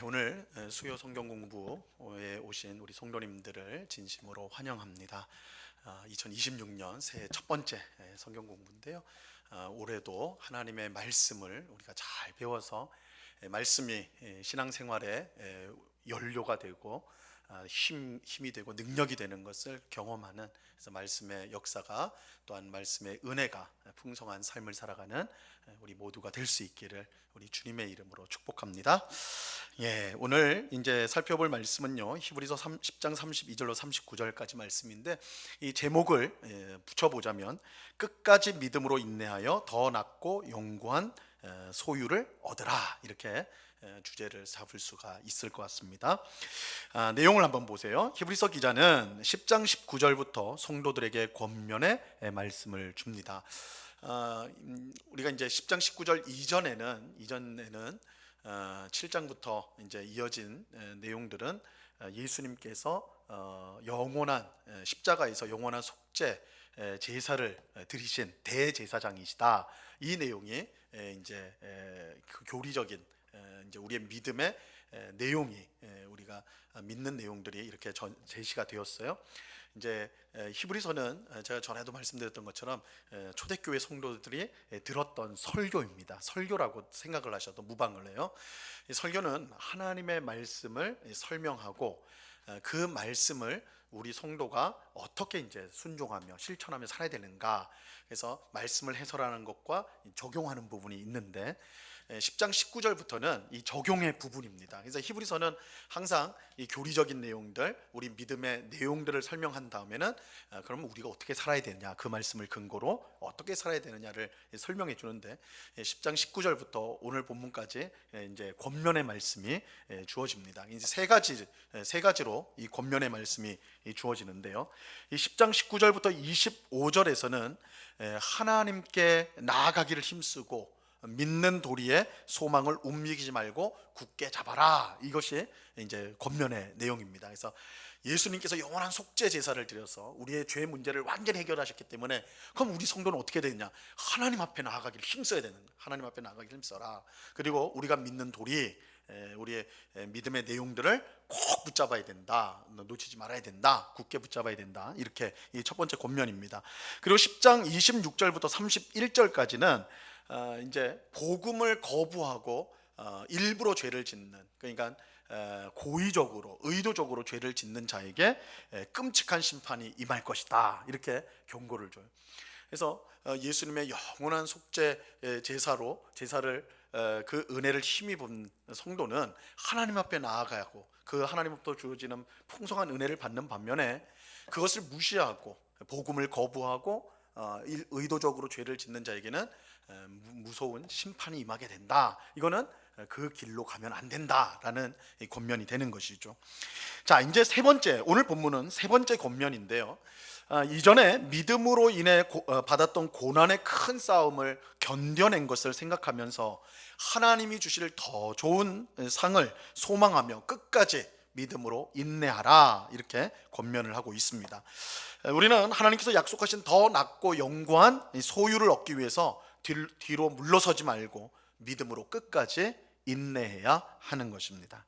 오늘 수요 성경 공부에 오신 우리 성도님들을 진심으로 환영합니다. 2026년 새해 첫 번째 성경 공부인데요. 올해도 하나님의 말씀을 우리가 잘 배워서 말씀이 신앙생활의 연료가 되고 힘이 되고 능력이 되는 것을 경험하는, 그래서 말씀의 역사가 또한 말씀의 은혜가 풍성한 삶을 살아가는 우리 모두가 될 수 있기를 우리 주님의 이름으로 축복합니다. 오늘 이제 살펴볼 말씀은요, 히브리서 10장 32절로 39절까지 말씀인데, 이 제목을 붙여보자면 끝까지 믿음으로 인내하여 더 낫고 영구한 소유를 얻으라, 이렇게 주제를 잡을 수가 있을 것 같습니다. 내용을 한번 보세요. 히브리서 기자는 10장 19절부터 성도들에게 권면의 말씀을 줍니다. 우리가 이제 10장 19절 이전에는 7장부터 이제 이어진 내용들은 예수님께서 영원한 십자가에서 영원한 속죄 제사를 드리신 대제사장이시다. 이 내용이 이제 그 교리적인 이제 우리의 믿음의 내용이, 우리가 믿는 내용들이 이렇게 제시가 되었어요. 이제 히브리서는 제가 전에도 말씀드렸던 것처럼 초대교회 성도들이 들었던 설교입니다. 설교라고 생각을 하셔도 무방을 해요. 설교는 하나님의 말씀을 설명하고 그 말씀을 우리 성도가 어떻게 이제 순종하며 실천하며 살아야 되는가, 그래서 말씀을 해설하는 것과 적용하는 부분이 있는데, 10장 19절부터는 이 적용의 부분입니다. 그래서 히브리서는 항상 이 교리적인 내용들, 우리 믿음의 내용들을 설명한 다음에는 그러면 우리가 어떻게 살아야 되느냐, 그 말씀을 근거로 어떻게 살아야 되느냐를 설명해 주는데, 10장 19절부터 오늘 본문까지 이제 권면의 말씀이 주어집니다. 이제 세 가지로 이 권면의 말씀이 주어지는데요. 이 10장 19절부터 25절에서는 하나님께 나아가기를 힘쓰고 믿는 도리에 소망을 움직이지 말고 굳게 잡아라, 이것이 이제 권면의 내용입니다. 그래서 예수님께서 영원한 속죄 제사를 드려서 우리의 죄 문제를 완전히 해결하셨기 때문에, 그럼 우리 성도는 어떻게 되느냐? 하나님 앞에 나아가기를 힘써야 되는 거예요. 하나님 앞에 나아가기를 힘써라. 그리고 우리가 믿는 도리, 우리의 믿음의 내용들을 꼭 붙잡아야 된다, 놓치지 말아야 된다, 굳게 붙잡아야 된다, 이렇게 이 첫 번째 권면입니다. 그리고 10장 26절부터 31절까지는 이제 복음을 거부하고 일부러 죄를 짓는, 그러니까 고의적으로 의도적으로 죄를 짓는 자에게 끔찍한 심판이 임할 것이다, 이렇게 경고를 줘요. 그래서 예수님의 영원한 속죄 제사를 그 은혜를 힘입은 성도는 하나님 앞에 나아가고 그 하나님부터 주어지는 풍성한 은혜를 받는 반면에, 그것을 무시하고 복음을 거부하고 의도적으로 죄를 짓는 자에게는 무서운 심판이 임하게 된다. 이거는 그 길로 가면 안 된다라는 권면이 되는 것이죠. 자, 이제 오늘 본문은 세 번째 권면인데요. 이전에 믿음으로 인해 받았던 고난의 큰 싸움을 견뎌낸 것을 생각하면서 하나님이 주실 더 좋은 상을 소망하며 끝까지 믿음으로 인내하라, 이렇게 권면을 하고 있습니다. 우리는 하나님께서 약속하신 더 낫고 영구한 소유를 얻기 위해서 뒤로 물러서지 말고 믿음으로 끝까지 인내해야 하는 것입니다.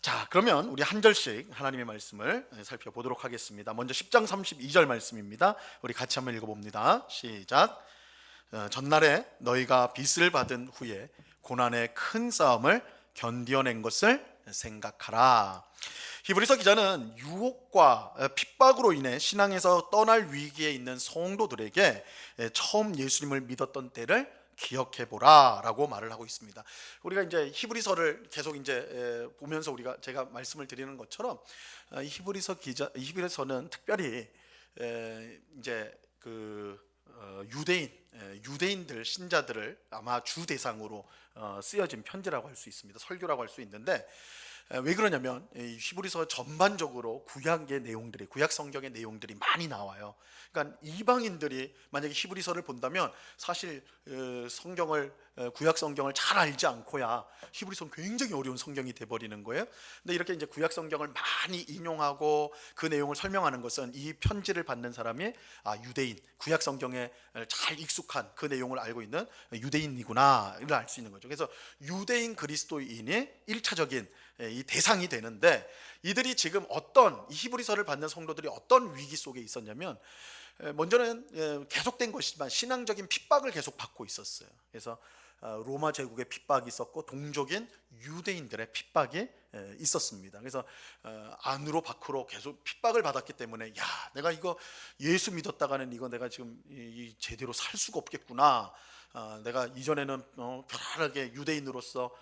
자, 그러면 우리 한 절씩 하나님의 말씀을 살펴보도록 하겠습니다. 먼저 10장 32절 말씀입니다. 우리 같이 한번 읽어봅니다. 시작. 전날에 너희가 빚을 받은 후에 고난의 큰 싸움을 견뎌낸 것을 생각하라. 히브리서 기자는 유혹과 핍박으로 인해 신앙에서 떠날 위기에 있는 성도들에게 처음 예수님을 믿었던 때를 기억해보라라고 말을 하고 있습니다. 우리가 이제 히브리서를 계속 이제 보면서 제가 말씀을 드리는 것처럼 히브리서는 특별히 이제 그 유대인들 신자들을 아마 주 대상으로 쓰여진 편지라고 할 수 있습니다. 설교라고 할 수 있는데, 왜 그러냐면 이 히브리서 전반적으로 구약의 내용들이, 구약 성경의 내용들이 많이 나와요. 그러니까 이방인들이 만약에 히브리서를 본다면 사실 성경을, 구약 성경을 잘 알지 않고야 히브리서는 굉장히 어려운 성경이 돼 버리는 거예요. 근데 이렇게 이제 구약 성경을 많이 인용하고 그 내용을 설명하는 것은 이 편지를 받는 사람이 유대인, 구약 성경에 잘 익숙한 그 내용을 알고 있는 유대인이구나를 알 수 있는 거죠. 그래서 유대인 그리스도인이 1차적인 이 대상이 되는데, 이들이 지금 이 히브리서를 받는 성도들이 어떤 위기 속에 있었냐면, 먼저는 계속된 것이지만 신앙적인 핍박을 계속 받고 있었어요. 그래서 로마 제국의 핍박이 있었고 동족인 유대인들의 핍박이 있었습니다. 그래서 안으로 밖으로 계속 핍박을 받았기 때문에, 야, 내가 이거 예수 믿었다가는 이거 내가 지금 제대로 살 수가 없겠구나. 내가 이전에는 편안하게 유대인으로서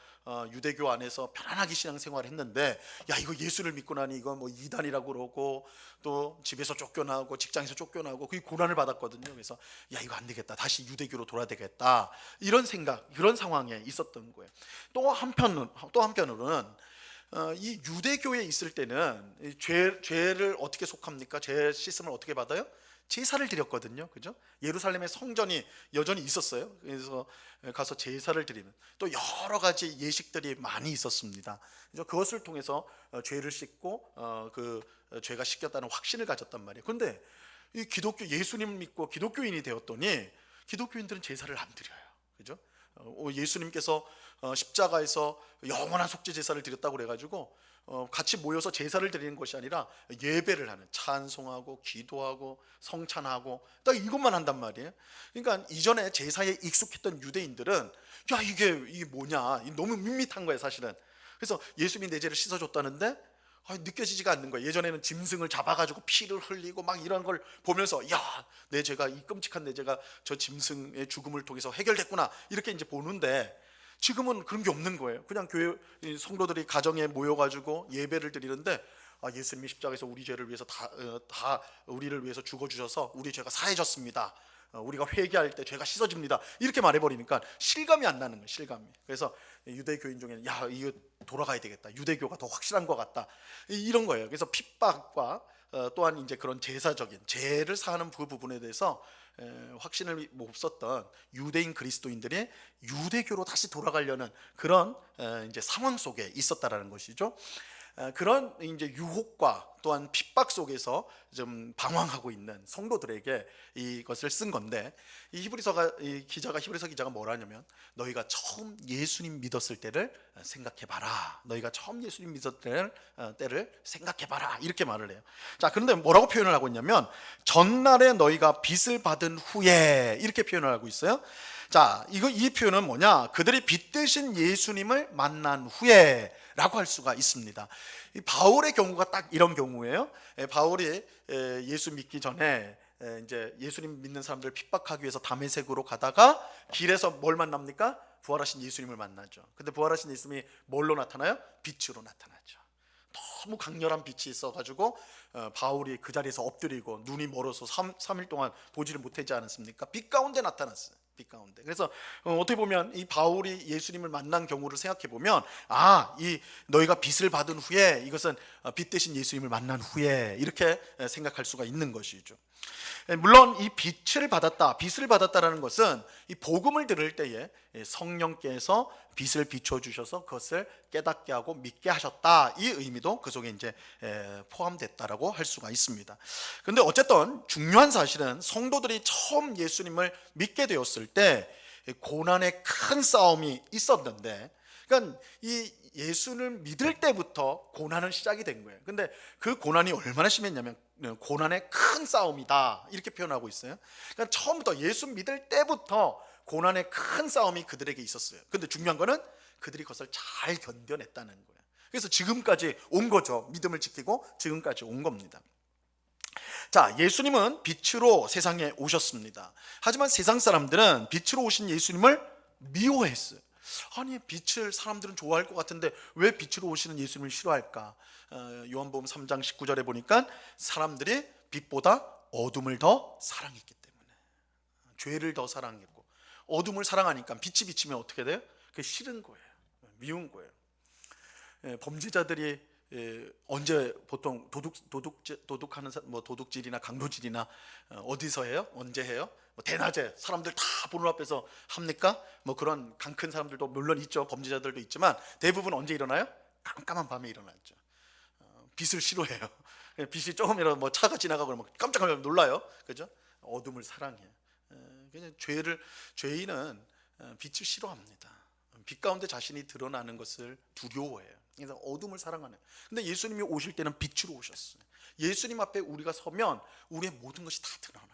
유대교 안에서 편안하게 신앙생활을 했는데, 야, 이거 예수를 믿고 나니 이거 뭐 이단이라고 그러고 또 집에서 쫓겨나고 직장에서 쫓겨나고 그 고난을 받았거든요. 그래서 야, 이거 안 되겠다, 다시 유대교로 돌아야 되겠다, 이런 생각, 그런 상황에 있었던 거예요. 또 한편으로는 이 유대교에 있을 때는 죄를 어떻게 속합니까? 죄 씻음을 어떻게 받아요? 제사를 드렸거든요. 그죠? 예루살렘에 성전이 여전히 있었어요. 그래서 가서 제사를 드리는, 또 여러 가지 예식들이 많이 있었습니다. 그래서 그것을 통해서 죄를 씻고 그 죄가 씻겼다는 확신을 가졌단 말이에요. 그런데 이 기독교, 예수님을 믿고 기독교인이 되었더니 기독교인들은 제사를 안 드려요. 그죠? 예수님께서 십자가에서 영원한 속죄 제사를 드렸다고 그래가지고 같이 모여서 제사를 드리는 것이 아니라 예배를 하는, 찬송하고 기도하고 성찬하고 딱 이것만 한단 말이에요. 그러니까 이전에 제사에 익숙했던 유대인들은, 야, 이게 뭐냐, 너무 밋밋한 거예요 사실은. 그래서 예수님이 내 죄를 씻어줬다는데 느껴지지가 않는 거예요. 예전에는 짐승을 잡아가지고 피를 흘리고 막 이런 걸 보면서, 야, 내 죄가, 이 끔찍한 내 죄가 저 짐승의 죽음을 통해서 해결됐구나, 이렇게 이제 보는데, 지금은 그런 게 없는 거예요. 그냥 교회 성도들이 가정에 모여가지고 예배를 드리는데, 예수님이 십자가에서 우리 죄를 위해서 다 우리를 위해서 죽어주셔서 우리 죄가 사해졌습니다. 우리가 회개할 때 죄가 씻어집니다, 이렇게 말해버리니까 실감이 안 나는 거예요. 실감이. 그래서 유대교인 중에는, 야, 이거 돌아가야 되겠다, 유대교가 더 확실한 것 같다, 이런 거예요. 그래서 핍박과 또한 이제 그런 제사적인 죄를 사하는 그 부분에 대해서 확신을 못 썼던 유대인 그리스도인들이 유대교로 다시 돌아가려는 그런 이제 상황 속에 있었다라는 것이죠. 그런 이제 유혹과 또한 핍박 속에서 좀 방황하고 있는 성도들에게 이것을 쓴 건데, 이 히브리서 기자가 뭐라냐면, 너희가 처음 예수님 믿었을 때를 생각해봐라. 너희가 처음 예수님 믿었을 때를 생각해봐라, 이렇게 말을 해요. 자, 그런데 뭐라고 표현을 하고 있냐면, 전날에 너희가 빚을 받은 후에, 이렇게 표현을 하고 있어요. 자, 이 표현은 뭐냐? 그들이 빚 대신 예수님을 만난 후에 라고 할 수가 있습니다. 이 바울의 경우가 딱 이런 경우예요. 바울이 예수 믿기 전에 이제 예수님 믿는 사람들을 핍박하기 위해서 다메섹으로 가다가 길에서 뭘 만납니까? 부활하신 예수님을 만나죠. 근데 부활하신 예수님이 뭘로 나타나요? 빛으로 나타나죠. 너무 강렬한 빛이 있어가지고 바울이 그 자리에서 엎드리고 눈이 멀어서 3일 동안 보지를 못하지 않았습니까? 빛 가운데 나타났어요. 빛 가운데. 그래서 어떻게 보면 이 바울이 예수님을 만난 경우를 생각해 보면, 이 너희가 빛을 받은 후에, 이것은 빛 대신 예수님을 만난 후에, 이렇게 생각할 수가 있는 것이죠. 물론 이 빛을 받았다라는 것은 이 복음을 들을 때에 성령께서 빛을 비춰 주셔서 그것을 깨닫게 하고 믿게 하셨다, 이 의미도 그 속에 이제 포함됐다라고 할 수가 있습니다. 그런데 어쨌든 중요한 사실은 성도들이 처음 예수님을 믿게 되었을 때 고난의 큰 싸움이 있었는데, 그러니까 이 예수를 믿을 때부터 고난은 시작이 된 거예요. 근데 그 고난이 얼마나 심했냐면, 고난의 큰 싸움이다, 이렇게 표현하고 있어요. 그러니까 처음부터 예수 믿을 때부터 고난의 큰 싸움이 그들에게 있었어요. 근데 중요한 거는 그들이 그것을 잘 견뎌냈다는 거예요. 그래서 지금까지 온 거죠. 믿음을 지키고 지금까지 온 겁니다. 자, 예수님은 빛으로 세상에 오셨습니다. 하지만 세상 사람들은 빛으로 오신 예수님을 미워했어요. 아니, 빛을 사람들은 좋아할 것 같은데 왜 빛으로 오시는 예수님을 싫어할까? 요한복음 3장 19절에 보니까 사람들이 빛보다 어둠을 더 사랑했기 때문에, 죄를 더 사랑했고, 어둠을 사랑하니까 빛이 비치면 어떻게 돼요? 그게 싫은 거예요. 미운 거예요. 범죄자들이 언제 보통 도둑하는 뭐 도둑질이나 강도질이나 어디서 해요? 언제 해요? 뭐 대낮에 사람들 다 보는 앞에서 합니까? 뭐 그런 강 큰 사람들도 물론 있죠. 범죄자들도 있지만 대부분 언제 일어나요? 깜깜한 밤에 일어나죠. 빛을 싫어해요. 빛이 조금이라도 뭐 차가 지나가고 그러면 깜짝 놀라요. 그죠? 어둠을 사랑해요. 그냥 죄인은 빛을 싫어합니다. 빛 가운데 자신이 드러나는 것을 두려워해요. 그래서 어둠을 사랑하는. 근데 예수님이 오실 때는 빛으로 오셨어요. 예수님 앞에 우리가 서면 우리의 모든 것이 다 드러나요.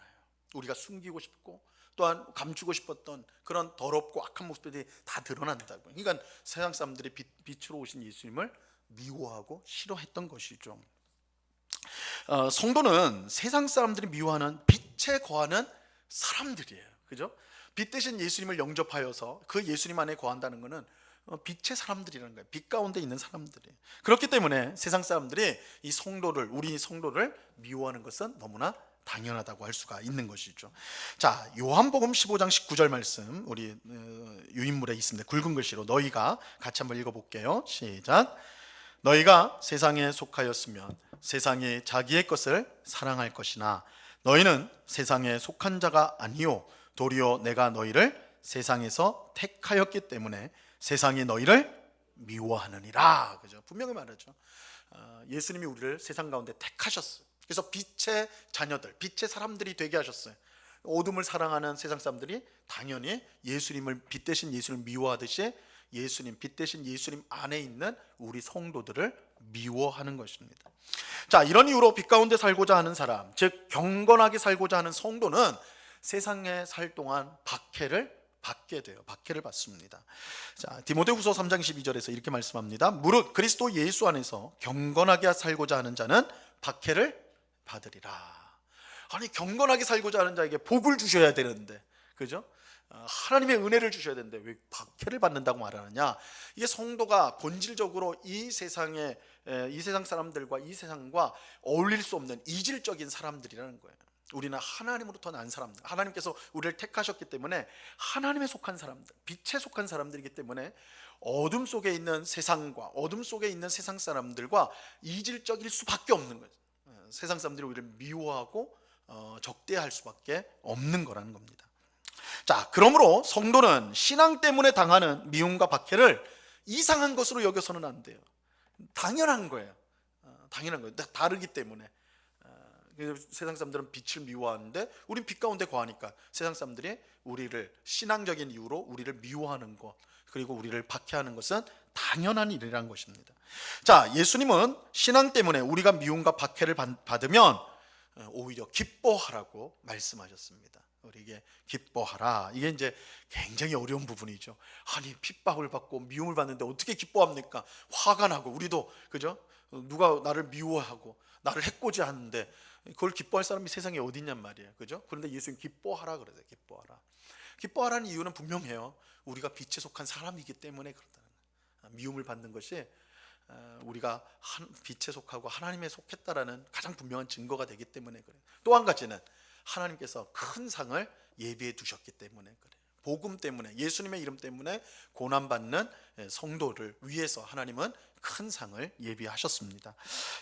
우리가 숨기고 싶고 또한 감추고 싶었던 그런 더럽고 악한 모습들이 다 드러난다고. 그러니까 세상 사람들이 빛으로 오신 예수님을 미워하고 싫어했던 것이죠. 성도는 세상 사람들이 미워하는 빛에 거하는 사람들이에요. 그죠? 빛 대신 예수님을 영접하여서 그 예수님 안에 거한다는 것은 빛의 사람들이라는 거예요. 빛 가운데 있는 사람들이. 그렇기 때문에 세상 사람들이 이 성도를, 우리 성도를 미워하는 것은 너무나 당연하다고 할 수가 있는 것이죠. 자, 요한복음 15장 19절 말씀 우리 유인물에 있습니다. 굵은 글씨로 너희가 같이 한번 읽어볼게요. 시작. 너희가 세상에 속하였으면 세상이 자기의 것을 사랑할 것이나 너희는 세상에 속한 자가 아니요 도리어 내가 너희를 세상에서 택하였기 때문에 세상이 너희를 미워하느니라. 그죠? 분명히 말하죠. 예수님이 우리를 세상 가운데 택하셨어요. 그래서 빛의 자녀들, 빛의 사람들이 되게 하셨어요. 어둠을 사랑하는 세상 사람들이 당연히 예수님을, 빛 대신 예수님을 미워하듯이 예수님, 빛 대신 예수님 안에 있는 우리 성도들을 미워하는 것입니다. 자, 이런 이유로 빛 가운데 살고자 하는 사람, 즉 경건하게 살고자 하는 성도는 세상에 살 동안 박해를 받게 돼요. 박해를 받습니다. 자, 디모데후서 3장 12절에서 이렇게 말씀합니다. 무릇 그리스도 예수 안에서 경건하게 살고자 하는 자는 박해를 받으리라. 아니, 경건하게 살고자 하는 자에게 복을 주셔야 되는데, 그죠? 하나님의 은혜를 주셔야 되는데 왜 박해를 받는다고 말하느냐? 이게 성도가 본질적으로 이 세상 사람들과 이 세상과 어울릴 수 없는 이질적인 사람들이라는 거예요. 우리는 하나님으로부터 난 사람들, 하나님께서 우리를 택하셨기 때문에 하나님에 속한 사람들, 빛에 속한 사람들이기 때문에 어둠 속에 있는 세상과 어둠 속에 있는 세상 사람들과 이질적일 수밖에 없는 거예요. 세상 사람들이 우리를 미워하고 적대할 수밖에 없는 거라는 겁니다. 자, 그러므로 성도는 신앙 때문에 당하는 미움과 박해를 이상한 것으로 여겨서는 안 돼요. 당연한 거예요. 당연한 거예요. 다르기 때문에. 세상 사람들은 빛을 미워하는데 우린 빛 가운데 거하니까 세상 사람들이 우리를 신앙적인 이유로 우리를 미워하는 것, 그리고 우리를 박해하는 것은 당연한 일이라는 것입니다. 자, 예수님은 신앙 때문에 우리가 미움과 박해를 받으면 오히려 기뻐하라고 말씀하셨습니다. 우리에게 기뻐하라. 이게 이제 굉장히 어려운 부분이죠. 아니, 핍박을 받고 미움을 받는데 어떻게 기뻐합니까? 화가 나고, 우리도 그죠? 누가 나를 미워하고 나를 해코지하는데 그걸 기뻐할 사람이 세상에 어디 있냔 말이에요. 그죠? 그런데 예수님 기뻐하라 그러세요. 기뻐하라. 기뻐하라는 이유는 분명해요. 우리가 빛에 속한 사람이기 때문에 그렇다는 거예요. 미움을 받는 것이 우리가 빛에 속하고 하나님에 속했다라는 가장 분명한 증거가 되기 때문에 그래요. 또 한 가지는 하나님께서 큰 상을 예비해 두셨기 때문에 그래요. 복음 때문에, 예수님의 이름 때문에 고난받는 성도를 위해서 하나님은 큰 상을 예비하셨습니다.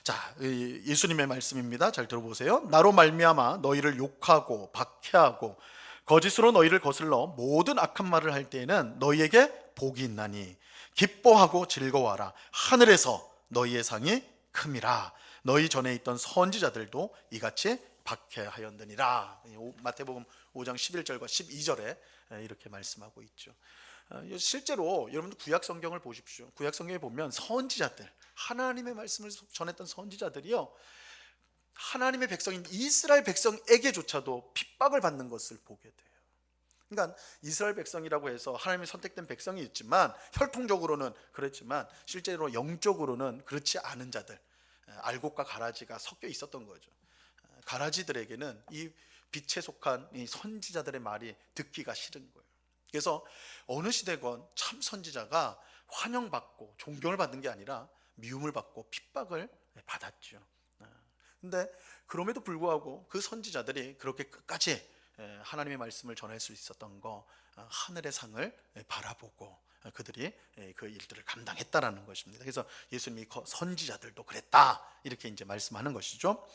자, 예수님의 말씀입니다. 잘 들어보세요. 나로 말미암아 너희를 욕하고 박해하고 거짓으로 너희를 거슬러 모든 악한 말을 할 때에는 너희에게 복이 있나니 기뻐하고 즐거워하라. 하늘에서 너희의 상이 큼이라. 너희 전에 있던 선지자들도 이같이 박해하였느니라. 마태복음 5장 11절과 12절에 이렇게 말씀하고 있죠. 실제로 여러분들 구약 성경을 보십시오. 구약 성경에 보면 선지자들, 하나님의 말씀을 전했던 선지자들이요, 하나님의 백성인 이스라엘 백성에게조차도 핍박을 받는 것을 보게 돼요. 그러니까 이스라엘 백성이라고 해서 하나님의 선택된 백성이 있지만, 혈통적으로는 그렇지만 실제로 영적으로는 그렇지 않은 자들, 알곡과 가라지가 섞여 있었던 거죠. 가라지들에게는 이 빛에 속한 이 선지자들의 말이 듣기가 싫은 거예요. 그래서 어느 시대건 참 선지자가 환영받고 존경을 받는 게 아니라 미움을 받고 핍박을 받았죠. 근데 그럼에도 불구하고 그 선지자들이 그렇게 끝까지 하나님의 말씀을 전할 수 있었던 거, 하늘의 상을 바라보고 그들이 그 일들을 감당했다라는 것입니다. 그래서 예수님이 선지자들도 그랬다 이렇게 이제 말씀하는 것이죠.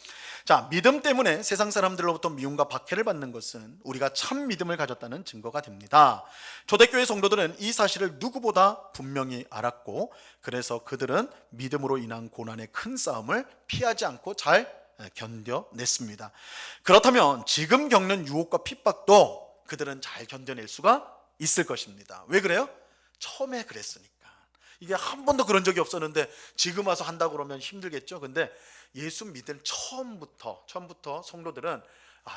자, 믿음 때문에 세상 사람들로부터 미움과 박해를 받는 것은 우리가 참 믿음을 가졌다는 증거가 됩니다. 초대교회 성도들은 이 사실을 누구보다 분명히 알았고, 그래서 그들은 믿음으로 인한 고난의 큰 싸움을 피하지 않고 잘 견뎌냈습니다. 그렇다면 지금 겪는 유혹과 핍박도 그들은 잘 견뎌낼 수가 있을 것입니다. 왜 그래요? 처음에 그랬으니까. 이게 한 번도 그런 적이 없었는데 지금 와서 한다고 그러면 힘들겠죠. 근데 예수 믿을 처음부터 성도들은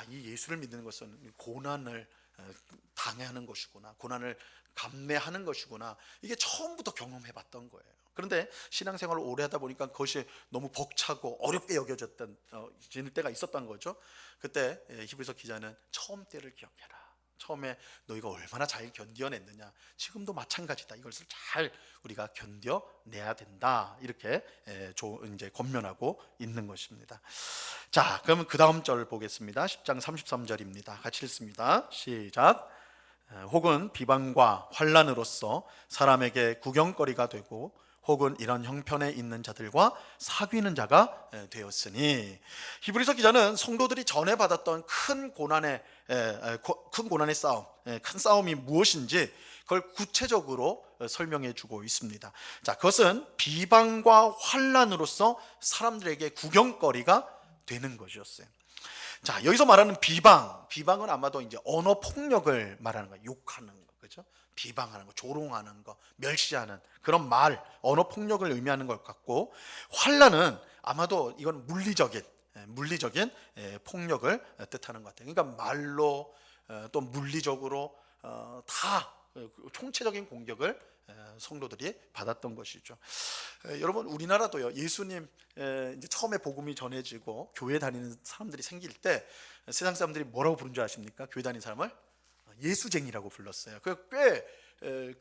이 예수를 믿는 것은 고난을 당해하는 것이구나, 고난을 감내하는 것이구나, 이게 처음부터 경험해 봤던 거예요. 그런데 신앙생활을 오래 하다 보니까 그것이 너무 벅차고 어렵게 여겨졌던 때가 있었던 거죠. 그때 히브리서 기자는 처음 때를 기억해라. 처음에 너희가 얼마나 잘 견뎌냈느냐, 지금도 마찬가지다. 이것을 잘 우리가 견뎌내야 된다. 이렇게 이제 권면하고 있는 것입니다. 자, 그러면 그 다음 절 보겠습니다. 10장 33절입니다. 같이 읽습니다. 시작. 혹은 비방과 환난으로서 사람에게 구경거리가 되고 혹은 이런 형편에 있는 자들과 사귀는 자가 되었으니, 히브리서 기자는 성도들이 전에 받았던 큰 고난의 싸움, 큰 싸움이 무엇인지 그걸 구체적으로 설명해 주고 있습니다. 자, 그것은 비방과 환난으로서 사람들에게 구경거리가 되는 것이었어요. 자, 여기서 말하는 비방은 아마도 이제 언어 폭력을 말하는 거예요. 욕하는 거, 그렇죠? 비방하는 거, 조롱하는 거, 멸시하는 그런 말, 언어 폭력을 의미하는 것 같고, 환난은 아마도 이건 물리적인 폭력을 뜻하는 것 같아요. 그러니까 말로 또 물리적으로 다 총체적인 공격을 성도들이 받았던 것이죠. 여러분, 우리나라도요, 예수님 이제 처음에 복음이 전해지고 교회 다니는 사람들이 생길 때 세상 사람들이 뭐라고 부른 줄 아십니까? 교회 다니는 사람을 예수쟁이라고 불렀어요.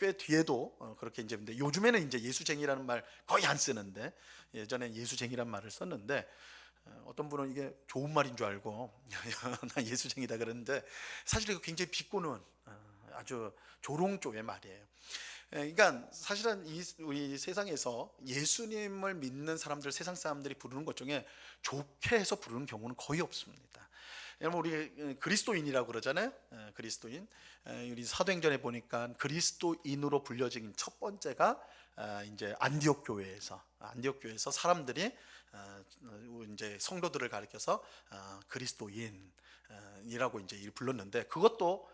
꽤 뒤에도 그렇게 이제, 근데 요즘에는 이제 예수쟁이라는 말 거의 안 쓰는데 예전에 예수쟁이란 말을 썼는데, 어떤 분은 이게 좋은 말인 줄 알고 나 예수쟁이다 그러는데 사실 이거 굉장히 비꼬는 아주 조롱 쪽의 말이에요. 그러니까 사실은 우리 세상에서 예수님을 믿는 사람들, 세상 사람들이 부르는 것 중에 좋게 해서 부르는 경우는 거의 없습니다. 여러분, 우리 그리스도인이라고 그러잖아요. 그리스도인. 우리 사도행전에 보니까 그리스도인으로 불려진 첫 번째가 이제 안디옥 교회에서 사람들이 이제 성도들을 가리켜서 그리스도인이라고 이제 불렀는데, 그것도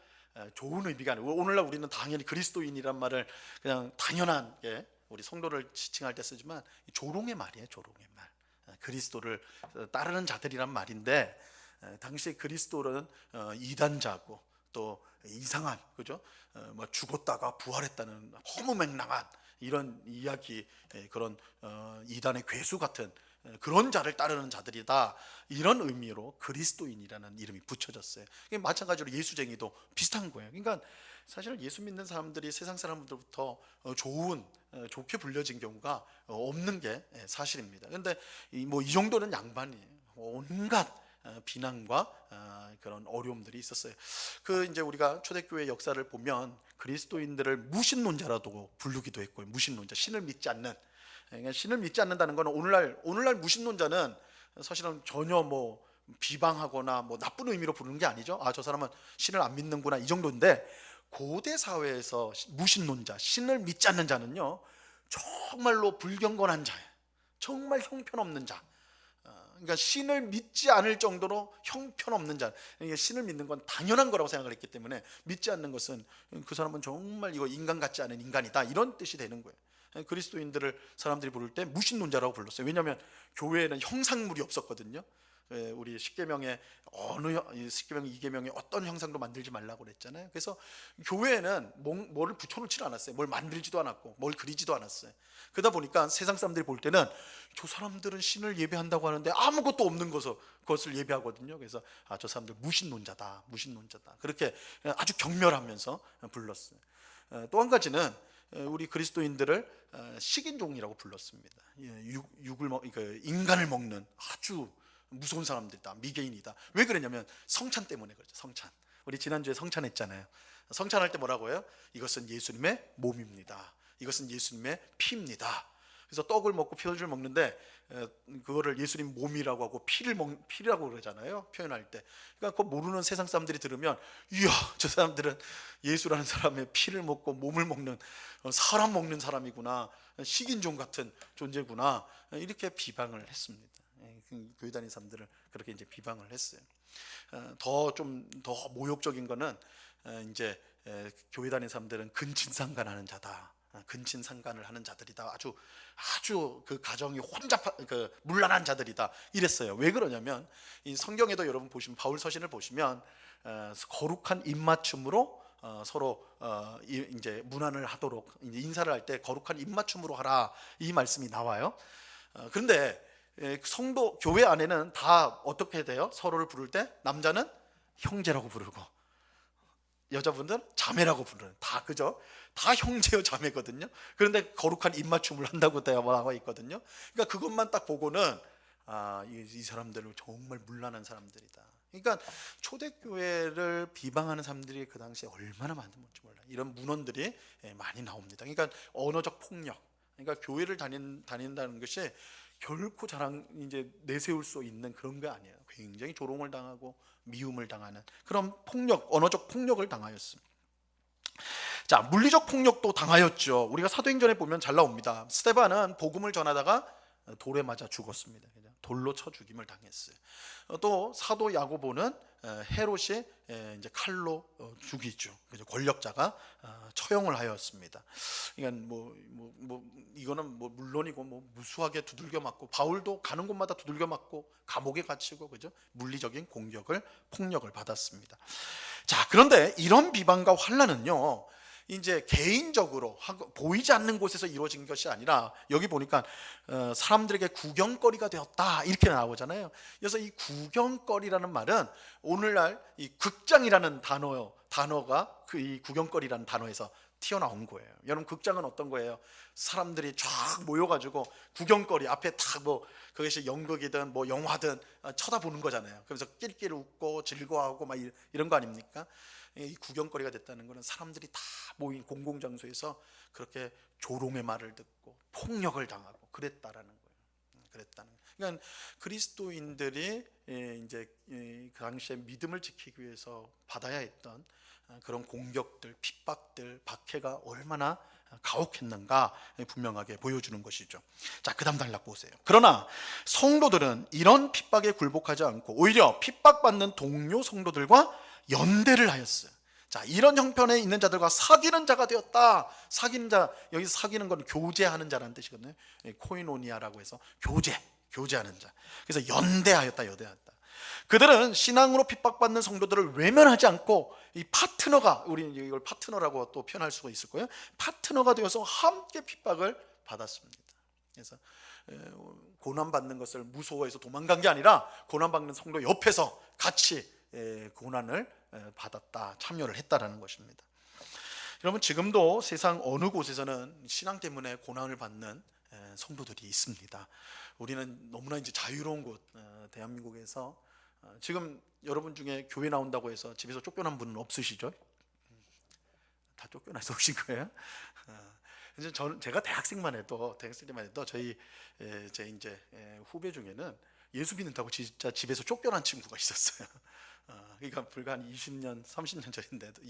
좋은 의미가 아니고, 오늘날 우리는 당연히 그리스도인이란 말을 그냥 당연하게 우리 성도를 지칭할 때 쓰지만 조롱의 말이에요. 조롱의 말. 그리스도를 따르는 자들이란 말인데, 당시 그리스도는 이단자고 또 이상한, 그죠? 뭐 죽었다가 부활했다는 허무맹랑한 이런 이야기, 그런 이단의 괴수 같은 그런 자를 따르는 자들이다, 이런 의미로 그리스도인이라는 이름이 붙여졌어요. 마찬가지로 예수쟁이도 비슷한 거예요. 그러니까 사실 예수 믿는 사람들이 세상 사람들부터 좋게 불려진 경우가 없는 게 사실입니다. 그런데 이 정도는 양반이에요. 온갖 비난과 그런 어려움들이 있었어요. 이제 우리가 초대교회 역사를 보면 그리스도인들을 무신론자라도 부르기도 했고요. 무신론자, 신을 믿지 않는. 그러니까 신을 믿지 않는다는 건 오늘날 무신론자는 사실은 전혀 뭐 비방하거나 뭐 나쁜 의미로 부르는 게 아니죠. 저 사람은 신을 안 믿는구나, 이 정도인데, 고대 사회에서 무신론자, 신을 믿지 않는 자는요, 정말로 불경건한 자예요. 정말 형편없는 자. 그러니까 신을 믿지 않을 정도로 형편없는 자. 그러니까 신을 믿는 건 당연한 거라고 생각을 했기 때문에, 믿지 않는 것은 그 사람은 정말 이거 인간 같지 않은 인간이다, 이런 뜻이 되는 거예요. 그리스도인들을 사람들이 부를 때 무신론자라고 불렀어요. 왜냐하면 교회에는 형상물이 없었거든요. 우리 십계명에 십계명 2계명에 어떤 형상도 만들지 말라고 그랬잖아요. 그래서 교회에는 뭐를 붙여놓지 않았어요. 뭘 만들지도 않았고 뭘 그리지도 않았어요. 그러다 보니까 세상 사람들이 볼 때는 저 사람들은 신을 예배한다고 하는데 아무것도 없는 것을 예배하거든요. 그래서 저 사람들 무신론자다. 그렇게 아주 경멸하면서 불렀어요. 또 한 가지는 우리 그리스도인들을 식인종이라고 불렀습니다. 인간을 먹는 아주 무서운 사람들이다, 미개인이다. 왜 그러냐면 성찬 때문에 그렇죠. 성찬. 우리 지난주에 성찬했잖아요. 성찬할 때 뭐라고 해요? 이것은 예수님의 몸입니다. 이것은 예수님의 피입니다. 그래서 떡을 먹고 피를 먹는데 그거를 예수님 몸이라고 하고 피라고 그러잖아요, 표현할 때. 그러니까 그거 모르는 세상 사람들이 들으면, 이야, 저 사람들은 예수라는 사람의 피를 먹고 몸을 먹는, 사람 먹는 사람이구나, 식인종 같은 존재구나, 이렇게 비방을 했습니다. 교회 다니는 사람들을 그렇게 이제 비방을 했어요. 더 모욕적인 거는 이제 교회 다니는 사람들은 근친상간하는 자다, 근친상간을 하는 자들이다, 아주 그 가정이 문란한 자들이다, 이랬어요. 왜 그러냐면 이 성경에도 여러분 보시면, 바울 서신을 보시면 거룩한 입맞춤으로 서로 이제 문안을 하도록, 이제 인사를 할 때 거룩한 입맞춤으로 하라, 이 말씀이 나와요. 그런데 성도 교회 안에는 다 어떻게 돼요? 서로를 부를 때 남자는 형제라고 부르고 여자분들은 자매라고 부르는, 다 그죠? 다 형제요 자매거든요. 그런데 거룩한 입맞춤을 한다고 나와 있거든요. 그러니까 그것만 딱 보고는 이 사람들은 정말 문란한 사람들이다. 그러니까 초대교회를 비방하는 사람들이 그 당시에 얼마나 많은지 몰라요. 이런 문헌들이 많이 나옵니다. 그러니까 언어적 폭력, 그러니까 교회를 다닌다는 것이 결코 이제 내세울 수 있는 그런 게 아니에요. 굉장히 조롱을 당하고 미움을 당하는 그런 언어적 폭력을 당하였습니다. 자, 물리적 폭력도 당하였죠. 우리가 사도행전에 보면 잘 나옵니다. 스데반은 복음을 전하다가 돌에 맞아 죽었습니다. 돌로 쳐 죽임을 당했어요. 또 사도 야고보는 헤롯이 이제 칼로 죽이죠. 권력자가 처형을 하였습니다. 그러니까 이거는 물론이고 무수하게 두들겨 맞고, 바울도 가는 곳마다 두들겨 맞고 감옥에 갇히고, 그죠? 물리적인 폭력을 받았습니다. 자, 그런데 이런 비방과 환난은요, 이제 개인적으로 보이지 않는 곳에서 이루어진 것이 아니라, 여기 보니까 사람들에게 구경거리가 되었다, 이렇게 나오잖아요. 그래서 이 구경거리라는 말은 오늘날 이 극장이라는 단어가 이 구경거리라는 단어에서 튀어나온 거예요. 여러분, 극장은 어떤 거예요? 사람들이 쫙 모여가지고 구경거리 앞에 그것이 연극이든 영화든 쳐다보는 거잖아요. 그래서 낄낄 웃고 즐거워하고 막 이런 거 아닙니까? 이 구경거리가 됐다는 것은 사람들이 다 모인 공공장소에서 그렇게 조롱의 말을 듣고 폭력을 당하고 그랬다라는 거예요. 그러니까 그리스도인들이 이제 그 당시에 믿음을 지키기 위해서 받아야 했던 그런 공격들, 핍박들, 박해가 얼마나 가혹했는가 분명하게 보여주는 것이죠. 자, 그 다음 단락 보세요. 그러나 성도들은 이런 핍박에 굴복하지 않고 오히려 핍박받는 동료 성도들과 연대를 하였어요. 자, 이런 형편에 있는 자들과 사귀는 자가 되었다. 사귀는 자, 여기서 사귀는 건 교제하는 자라는 뜻이거든요. 코이노니아라고 해서 교제하는 자. 그래서 연대하였다. 그들은 신앙으로 핍박받는 성도들을 외면하지 않고 이 파트너가, 우리는 이걸 파트너라고 또 표현할 수가 있을 거예요. 파트너가 되어서 함께 핍박을 받았습니다. 그래서 고난받는 것을 무서워해서 도망간 게 아니라 고난받는 성도 옆에서 같이 고난을 받았다, 참여를 했다라는 것입니다. 여러분, 지금도 세상 어느 곳에서는 신앙 때문에 고난을 받는 성도들이 있습니다. 우리는 너무나 이제 자유로운 곳, 대한민국에서 지금 여러분 중에 교회 나온다고 해서 집에서 쫓겨난 분은 없으시죠? 다 쫓겨나서 오신 거예요? 제가 대학생 때만 해도 제 이제 후배 중에는 예수 믿는다고 진짜 집에서 쫓겨난 친구가 있었어요. 그러니까 불과 한 20년, 30년 전인데도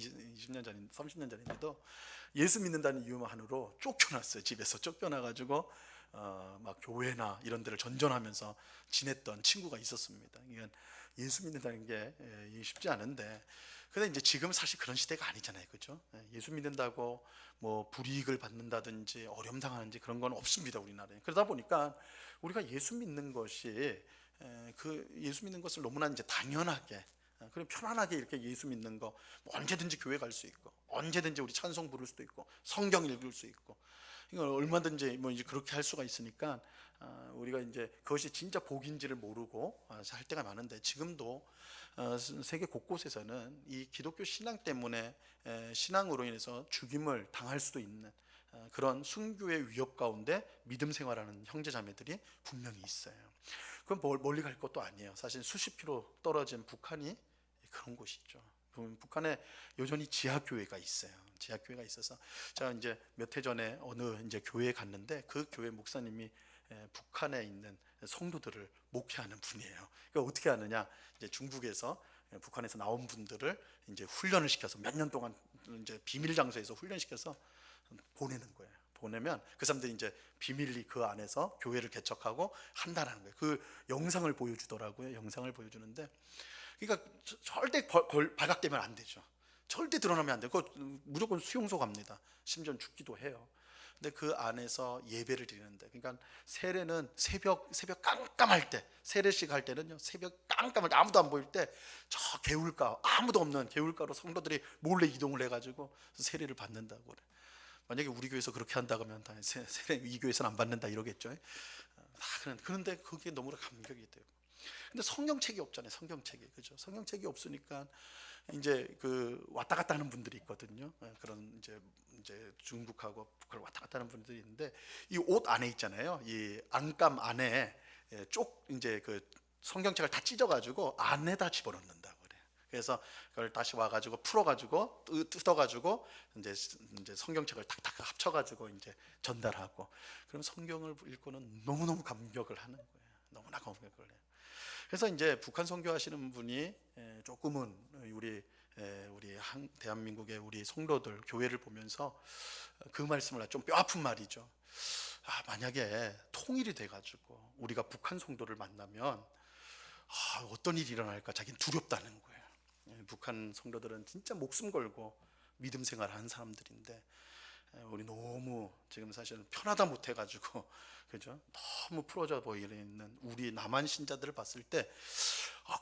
예수 믿는다는 이유만으로 쫓겨났어요. 집에서 쫓겨나가지고 막 교회나 이런 데를 전전하면서 지냈던 친구가 있었습니다. 그러니까 예수 믿는다는 게 쉽지 않은데, 근데 이제 지금 사실 그런 시대가 아니잖아요, 그렇죠? 예수 믿는다고 불이익을 받는다든지 어려움 당하는지 그런 건 없습니다, 우리나라에. 그러다 보니까 우리가 예수 믿는 것이 예수 믿는 것을 너무나 이제 당연하게, 그리고 편안하게 이렇게 예수 믿는 거, 언제든지 교회 갈 수 있고, 언제든지 우리 찬송 부를 수도 있고, 성경 읽을 수 있고, 이걸 얼마든지 이제 그렇게 할 수가 있으니까 우리가 이제 그것이 진짜 복인지를 모르고 할 때가 많은데, 지금도 세계 곳곳에서는 이 기독교 신앙 때문에 신앙으로 인해서 죽임을 당할 수도 있는 그런 순교의 위협 가운데 믿음 생활하는 형제자매들이 분명히 있어요. 그건 멀리 갈 것도 아니에요. 사실 수십 킬로 떨어진 북한이 그런 곳이죠. 북한에 여전히 지하교회가 있어요. 지하교회가 있어서 제가 이제 몇 해 전에 어느 이제 교회에 갔는데 그 교회 목사님이 북한에 있는 성도들을 목회하는 분이에요. 그러니까 어떻게 하느냐? 이제 중국에서 북한에서 나온 분들을 이제 훈련을 시켜서 몇 년 동안 이제 비밀 장소에서 훈련시켜서 보내는 거예요. 보내면 그 사람들이 이제 비밀리 그 안에서 교회를 개척하고 한다라는 거예요. 그 영상을 보여주더라고요. 영상을 보여주는데, 그러니까 절대 발각되면 안 되죠. 절대 드러나면 안 되고 무조건 수용소 갑니다. 심지어 죽기도 해요. 근데 그 안에서 예배를 드리는데, 그러니까 세례는 새벽 깜깜할 때, 세례식 할 때는요, 새벽 깜깜할 때 아무도 안 보일 때 저 개울가, 아무도 없는 개울가로 성도들이 몰래 이동을 해가지고 세례를 받는다고 그래. 만약에 우리 교회에서 그렇게 한다고 하면 세례 이 교회에서는 안 받는다 이러겠죠. 그런데 그게 너무나 감격이 돼요. 근데 성경책이 없잖아요. 성경책이, 그죠? 성경책이 없으니까 이제 그 왔다 갔다 하는 분들이 있거든요. 그런 이제 중국하고 북한을 왔다 갔다 하는 분들이 있는데, 이 옷 안에 있잖아요. 이 안감 안에 쪽 이제 그 성경책을 다 찢어가지고 안에다 집어넣는다고 그래요. 그래서 그걸 다시 와가지고 풀어가지고 뜯어가지고 이제 성경책을 탁탁 합쳐가지고 이제 전달하고, 그럼 성경을 읽고는 너무너무 감격을 하는 거예요. 너무나 감격을 해요. 그래서 이제 북한 선교하시는 분이 조금은 우리 대한민국의 우리 성도들 교회를 보면서 그 말씀을 좀 뼈 아픈 말이죠. 만약에 통일이 돼가지고 우리가 북한 성도를 만나면 어떤 일이 일어날까 자기는 두렵다는 거예요. 북한 성도들은 진짜 목숨 걸고 믿음 생활하는 사람들인데, 우리 너무 지금 사실은 편하다 못해가지고, 그죠? 너무 풀어져 보이는 우리 남한 신자들을 봤을 때,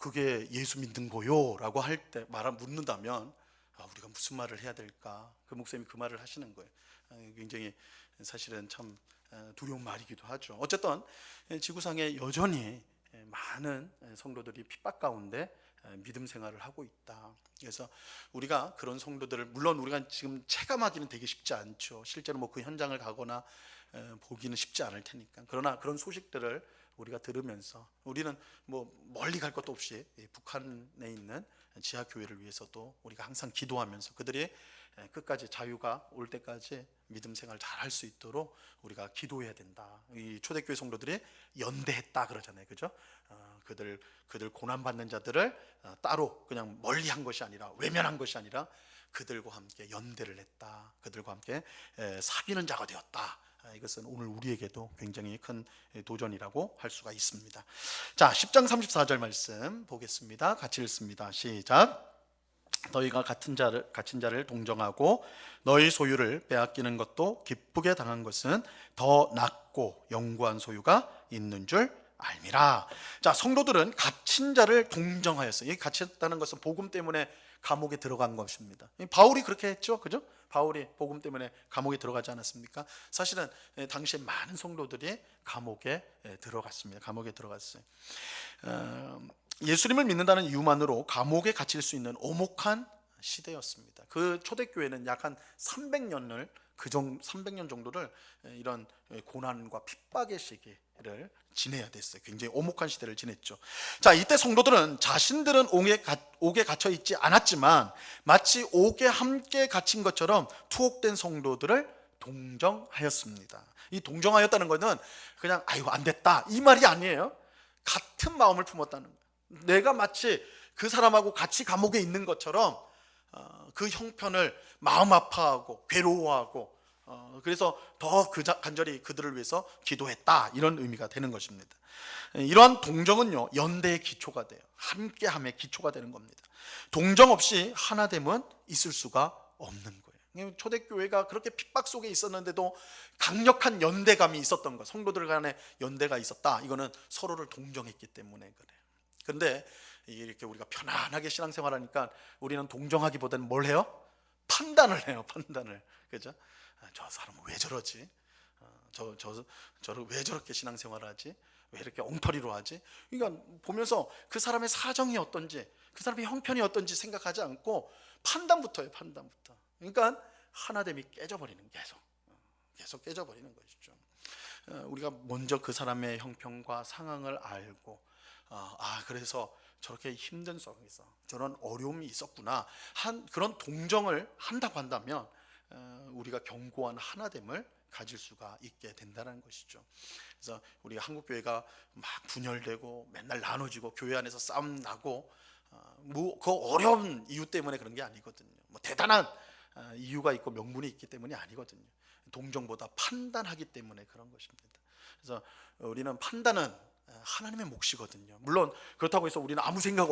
그게 예수 믿는 거요라고 할 때 묻는다면, 우리가 무슨 말을 해야 될까? 그 목사님이 그 말을 하시는 거예요. 굉장히 사실은 참 두려운 말이기도 하죠. 어쨌든 지구상에 여전히 많은 성도들이 핍박 가운데 믿음 생활을 하고 있다. 그래서 우리가 그런 성도들을, 물론 우리가 지금 체감하기는 되게 쉽지 않죠. 실제로 뭐 그 현장을 가거나 보기는 쉽지 않을 테니까. 그러나 그런 소식들을 우리가 들으면서 우리는 뭐 멀리 갈 것도 없이 북한에 있는 지하 교회를 위해서도 우리가 항상 기도하면서 그들이 끝까지 자유가 올 때까지 믿음 생활 잘 할 수 있도록 우리가 기도해야 된다. 이 초대교회 성도들이 연대했다 그러잖아요, 그죠? 그들 고난 받는 자들을 따로 그냥 멀리한 것이 아니라, 외면한 것이 아니라 그들과 함께 연대를 했다. 그들과 함께 사귀는 자가 되었다. 이것은 오늘 우리에게도 굉장히 큰 도전이라고 할 수가 있습니다. 자, 10장 34절 말씀 보겠습니다. 같이 읽습니다. 시작. 너희가 갇힌 자를 동정하고 너희 소유를 빼앗기는 것도 기쁘게 당한 것은 더 낫고 영구한 소유가 있는 줄 알미라. 자, 성도들은 갇힌 자를 동정하였어요. 이 갇혔다는 것은 복음 때문에 감옥에 들어간 것입니다. 바울이 그렇게 했죠, 그죠? 바울이 복음 때문에 감옥에 들어가지 않았습니까? 사실은 당시에 많은 성도들이 감옥에 들어갔습니다. 감옥에 들어갔어요. 예수님을 믿는다는 이유만으로 감옥에 갇힐 수 있는 오목한 시대였습니다. 그 초대교회는 약 한 300년을 300년 정도를 이런 고난과 핍박의 시기를 지내야 됐어요. 굉장히 오목한 시대를 지냈죠. 자, 이때 성도들은 자신들은 옥에 갇혀 있지 않았지만 마치 옥에 함께 갇힌 것처럼 투옥된 성도들을 동정하였습니다. 이 동정하였다는 것은 그냥 아이고 안 됐다 이 말이 아니에요. 같은 마음을 품었다는 거예요. 내가 마치 그 사람하고 같이 감옥에 있는 것처럼 그 형편을 마음 아파하고 괴로워하고, 그래서 더 간절히 그들을 위해서 기도했다, 이런 의미가 되는 것입니다. 이러한 동정은요, 연대의 기초가 돼요. 함께함의 기초가 되는 겁니다. 동정 없이 하나됨은 있을 수가 없는 거예요. 초대교회가 그렇게 핍박 속에 있었는데도 강력한 연대감이 있었던 것, 성도들 간의 연대가 있었다. 이거는 서로를 동정했기 때문에 그래요. 그런데 이렇게 우리가 편안하게 신앙생활하니까 우리는 동정하기보다는 뭘 해요? 판단을 해요. 판단을, 그죠? 저 사람은 왜 저러지? 저를 왜 저렇게 신앙생활하지? 왜 이렇게 엉터리로 하지? 그러니까 보면서 그 사람의 사정이 어떤지, 그 사람의 형편이 어떤지 생각하지 않고 판단부터 해요. 판단부터. 그러니까 하나됨이 깨져버리는, 계속 깨져버리는 것이죠. 우리가 먼저 그 사람의 형편과 상황을 알고 그래서 저렇게 힘든 속에서 저런 어려움이 있었구나 한 그런 동정을 한다고 한다면 우리가 견고한 하나됨을 가질 수가 있게 된다는 것이죠. 그래서 우리 한국 교회가 막 분열되고 맨날 나눠지고 교회 안에서 싸움 나고 그 어려운 이유 때문에 그런 게 아니거든요. 뭐 대단한 이유가 있고 명분이 있기 때문이 아니거든요. 동정보다 판단하기 때문에 그런 것입니다. 그래서 우리는 판단은 하나님의 몫이거든요. 물론 그렇다고 해서 우리는 아무 생각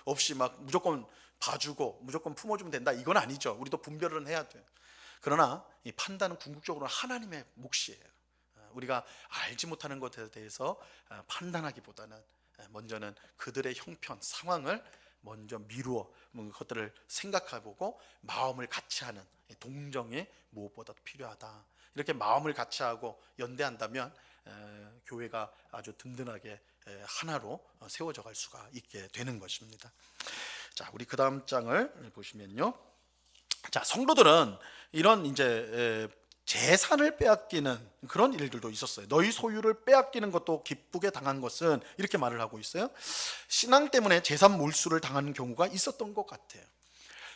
없이 막 무조건 봐주고 무조건 품어주면 된다 이건 아니죠. 우리도 분별은 해야 돼요. 그러나 이 판단은 궁극적으로 하나님의 몫이에요. 우리가 알지 못하는 것에 대해서 판단하기보다는 먼저는 그들의 형편, 상황을 먼저 미루어 그것들을 생각해보고 마음을 같이하는 동정이 무엇보다 필요하다. 이렇게 마음을 같이하고 연대한다면 교회가 아주 든든하게 하나로 세워져 갈 수가 있게 되는 것입니다. 자, 우리 그 다음 장을 보시면요. 자, 성도들은 이런 이제 재산을 빼앗기는 그런 일들도 있었어요. 너희 소유를 빼앗기는 것도 기쁘게 당한 것은 이렇게 말을 하고 있어요. 신앙 때문에 재산 몰수를 당하는 경우가 있었던 것 같아요.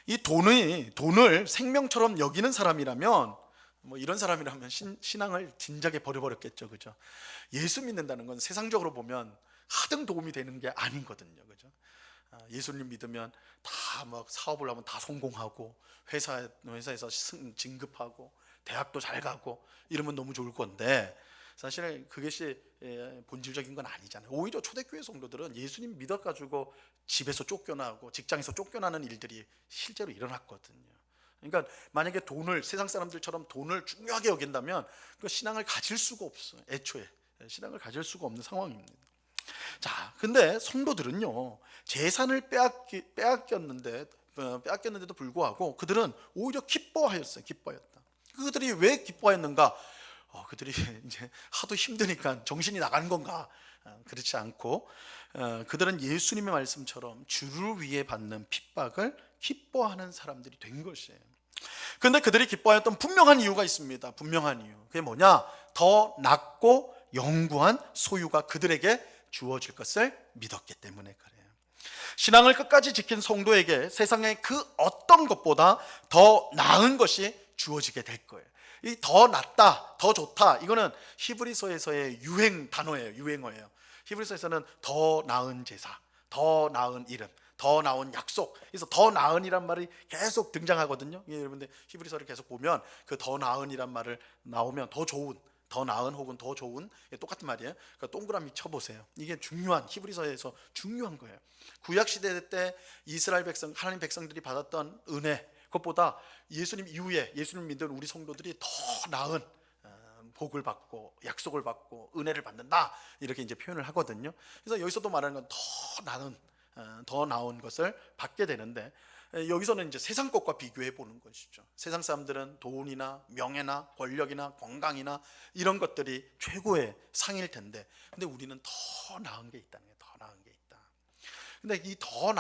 이 돈을 생명처럼 여기는 사람이라면 뭐 이런 사람이라면 신앙을 진작에 버려버렸겠죠, 그죠? 예수 믿는다는 건 세상적으로 보면 하등 도움이 되는 게 아니거든요, 그죠? 예수님 믿으면 다 막 사업을 하면 다 성공하고 회사에서 진급하고 대학도 잘 가고 이러면 너무 좋을 건데 사실 그것이 본질적인 건 아니잖아요. 오히려 초대교회 성도들은 예수님 믿어가지고 집에서 쫓겨나고 직장에서 쫓겨나는 일들이 실제로 일어났거든요. 그러니까 만약에 세상 사람들처럼 돈을 중요하게 여긴다면 그 신앙을 가질 수가 없어요. 애초에 신앙을 가질 수가 없는 상황입니다. 자, 근데 성도들은요 재산을 빼앗겼는데도 불구하고 그들은 오히려 기뻐하였어요. 기뻐했다. 그들이 왜 기뻐했는가? 그들이 이제 하도 힘드니까 정신이 나간 건가? 그렇지 않고 그들은 예수님의 말씀처럼 주를 위해 받는 핍박을 기뻐하는 사람들이 된 것이에요. 그런데 그들이 기뻐했던 분명한 이유가 있습니다. 분명한 이유. 그게 뭐냐? 더 낫고 영구한 소유가 그들에게 주어질 것을 믿었기 때문에 그래요. 신앙을 끝까지 지킨 성도에게 세상의 그 어떤 것보다 더 나은 것이 주어지게 될 거예요. 이 더 낫다, 더 좋다, 이거는 히브리서에서의 유행 단어예요. 유행어예요. 히브리서에서는 더 나은 제사, 더 나은 이름, 더 나은 약속, 그래서 더 나은이란 말이 계속 등장하거든요. 여러분들 히브리서를 계속 보면 그 더 나은이란 말을 나오면 더 좋은, 더 나은 혹은 더 좋은 똑같은 말이에요. 그러니까 동그라미 쳐보세요. 이게 중요한 히브리서에서 중요한 거예요. 구약 시대 때 이스라엘 백성, 하나님 백성들이 받았던 은혜, 그것보다 예수님 이후에 예수님 믿는 우리 성도들이 더 나은 복을 받고 약속을 받고 은혜를 받는다 이렇게 이제 표현을 하거든요. 그래서 여기서도 말하는 건 더 나은 것을 받게 되는데 여기서는 이제 세상 것과 비교해 보는 것이죠. 세상 사람들은 돈이나 명예나 권력이나 건강이나 이런 것들이 최고의 상일 텐데, 근데 우리는 더 나은 게 있다는 거예요. 더 나은 게 있다. 근데 이 더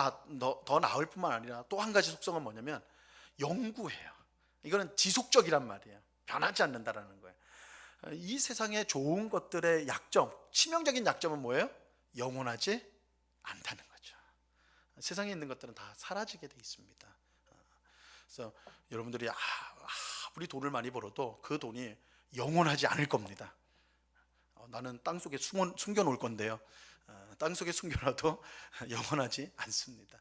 나을 뿐만 아니라 또 한 가지 속성은 뭐냐면 영구해요. 이거는 지속적이란 말이에요. 변하지 않는다라는 거예요. 이 세상의 좋은 것들의 약점, 치명적인 약점은 뭐예요? 영원하지 않다는 거죠. 세상에 있는 것들은 다 사라지게 돼 있습니다. 그래서 여러분들이 아무리 돈을 많이 벌어도 그 돈이 영원하지 않을 겁니다. 나는 땅속에 숨겨 놓을 건데요. 땅속에 숨겨놔도 영원하지 않습니다.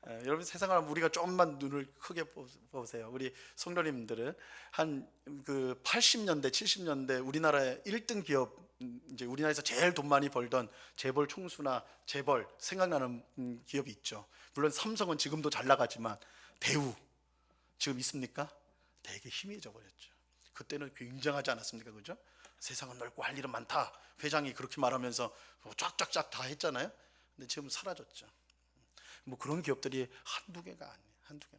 여러분 세상을 우리가 조금만 눈을 크게 보세요. 우리 성도님들은 한 그 80년대, 70년대 우리나라의 1등 기업, 이제 우리나라에서 제일 돈 많이 벌던 재벌 총수나 재벌 생각나는 기업이 있죠. 물론 삼성은 지금도 잘 나가지만 대우 지금 있습니까? 되게 희미해져 버렸죠. 그때는 굉장하지 않았습니까, 그죠? 세상은 넓고 할 일은 많다. 회장이 그렇게 말하면서 쫙쫙쫙 다 했잖아요. 근데 지금 사라졌죠. 뭐 그런 기업들이 한두 개가 아니에요. 한두 개.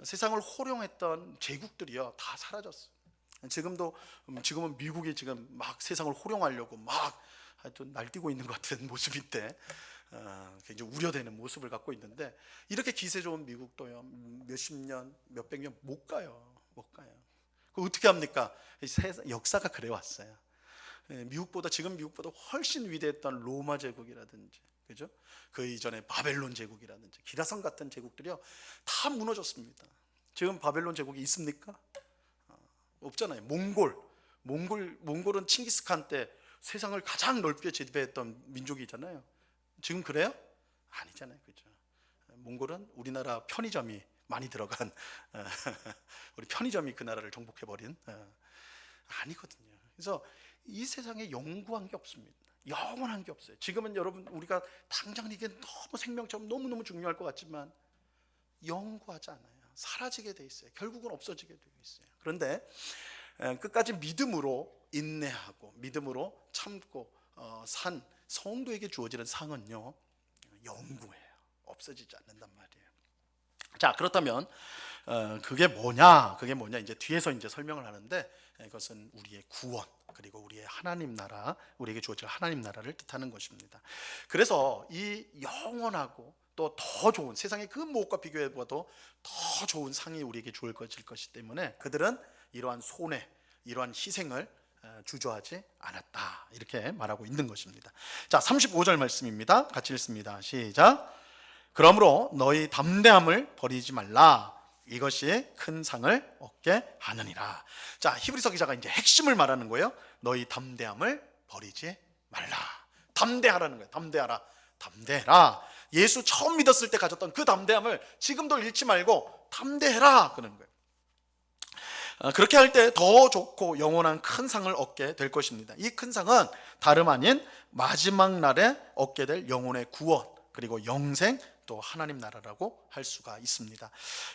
세상을 호령했던 제국들이요 다 사라졌어요. 지금은 미국이 지금 막 세상을 호령하려고 막 하여튼 날뛰고 있는 것 같은 모습인데 굉장히 우려되는 모습을 갖고 있는데 이렇게 기세 좋은 미국도요 몇십 년, 몇백 년 못 가요. 못 가요. 그 어떻게 합니까? 역사가 그래 왔어요. 지금 미국보다 훨씬 위대했던 로마 제국이라든지 그죠? 그 이전에 바벨론 제국이라든지 기라성 같은 제국들이요 다 무너졌습니다. 지금 바벨론 제국이 있습니까? 없잖아요. 몽골은 칭기스칸 때 세상을 가장 넓게 지배했던 민족이잖아요. 지금 그래요? 아니잖아요. 그죠? 몽골은 우리나라 편의점이 많이 들어간 우리 편의점이 그 나라를 정복해버린 아니거든요. 그래서 이 세상에 영구한 게 없습니다. 영원한 게 없어요. 지금은 여러분 우리가 당장 이게 너무 생명처럼 너무너무 중요할 것 같지만 영구하지 않아요. 사라지게 돼 있어요. 결국은 없어지게 되어 있어요. 그런데 끝까지 믿음으로 인내하고 믿음으로 참고 산 성도에게 주어지는 상은요 영구해요. 없어지지 않는단 말이에요. 자, 그렇다면 그게 뭐냐? 이제 뒤에서 이제 설명을 하는데 이것은 우리의 구원 그리고 우리의 하나님 나라, 우리에게 주어질 하나님 나라를 뜻하는 것입니다. 그래서 이 영원하고 또 더 좋은 세상의 그 무엇과 비교해 봐도 더 좋은 상이 우리에게 주어질 것이기 때문에 그들은 이러한 손해, 이러한 희생을 주저하지 않았다. 이렇게 말하고 있는 것입니다. 자, 35절 말씀입니다. 같이 읽습니다. 시작. 그러므로 너희 담대함을 버리지 말라. 이것이 큰 상을 얻게 하느니라. 자, 히브리서 기자가 이제 핵심을 말하는 거예요. 너희 담대함을 버리지 말라. 담대하라는 거예요. 담대해라. 예수 처음 믿었을 때 가졌던 그 담대함을 지금도 잃지 말고 담대해라 그러는 거예요. 그렇게 할 때 더 좋고 영원한 큰 상을 얻게 될 것입니다. 이 큰 상은 다름 아닌 마지막 날에 얻게 될 영혼의 구원 그리고 영생 또 하나님 나라라고 할 수가 있습니다.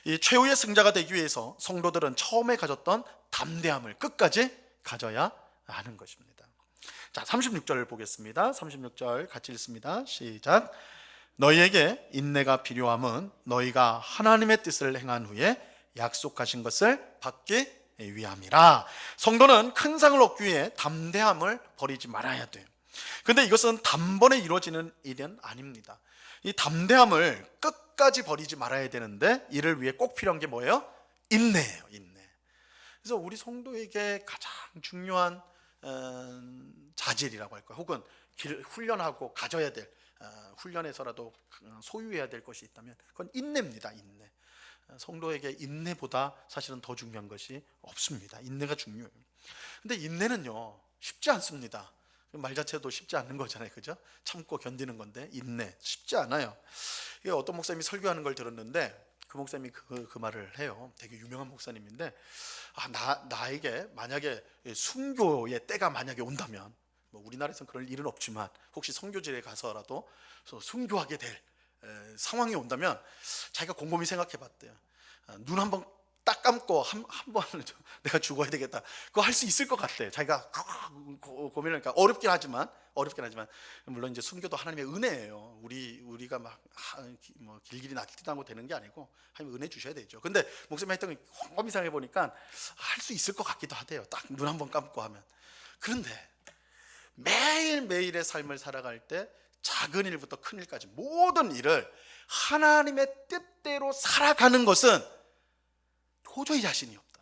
이 최후의 승자가 되기 위해서 성도들은 처음에 가졌던 담대함을 끝까지 가져야 하는 것입니다. 자, 36절을 보겠습니다. 36절 같이 읽습니다. 시작. 너희에게 인내가 필요함은 너희가 하나님의 뜻을 행한 후에 약속하신 것을 받기 위함이라. 성도는 큰 상을 얻기 위해 담대함을 버리지 말아야 돼요. 근데 이것은 단번에 이루어지는 일은 아닙니다. 이 담대함을 끝까지 버리지 말아야 되는데 이를 위해 꼭 필요한 게 뭐예요? 인내예요. 인내. 그래서 우리 성도에게 가장 중요한 자질이라고 할까요? 혹은 훈련하고 가져야 될 훈련에서라도 소유해야 될 것이 있다면 그건 인내입니다. 인내. 성도에게 인내보다 사실은 더 중요한 것이 없습니다. 인내가 중요해요. 근데 인내는요 쉽지 않습니다. 말 자체도 쉽지 않는 거잖아요. 그죠? 참고 견디는 건데 인내 쉽지 않아요. 이게 어떤 목사님이 설교하는 걸 들었는데 그 목사님이 그 말을 해요. 되게 유명한 목사님인데 나에게 만약에 순교의 때가 만약에 온다면 뭐 우리나라에서는 그럴 일은 없지만 혹시 선교지에 가서라도 순교하게 될 상황이 온다면 자기가 곰곰이 생각해 봤대요. 눈 한번 딱 감고 한 번은 내가 죽어야 되겠다. 그거 할 수 있을 것 같대. 자기가 고민하니까 어렵긴 하지만 물론 이제 순교도 하나님의 은혜예요. 우리가 막 뭐 길길이 낫지도 않고 되는 게 아니고 하나님 은혜 주셔야 되죠. 근데 목사님 했던 거 곰곰이 생각해 보니까 할 수 있을 것 같기도 하대요. 딱 눈 한번 감고 하면. 그런데 매일매일의 삶을 살아갈 때 작은 일부터 큰 일까지 모든 일을 하나님의 뜻대로 살아가는 것은 도저히 자신이 없다.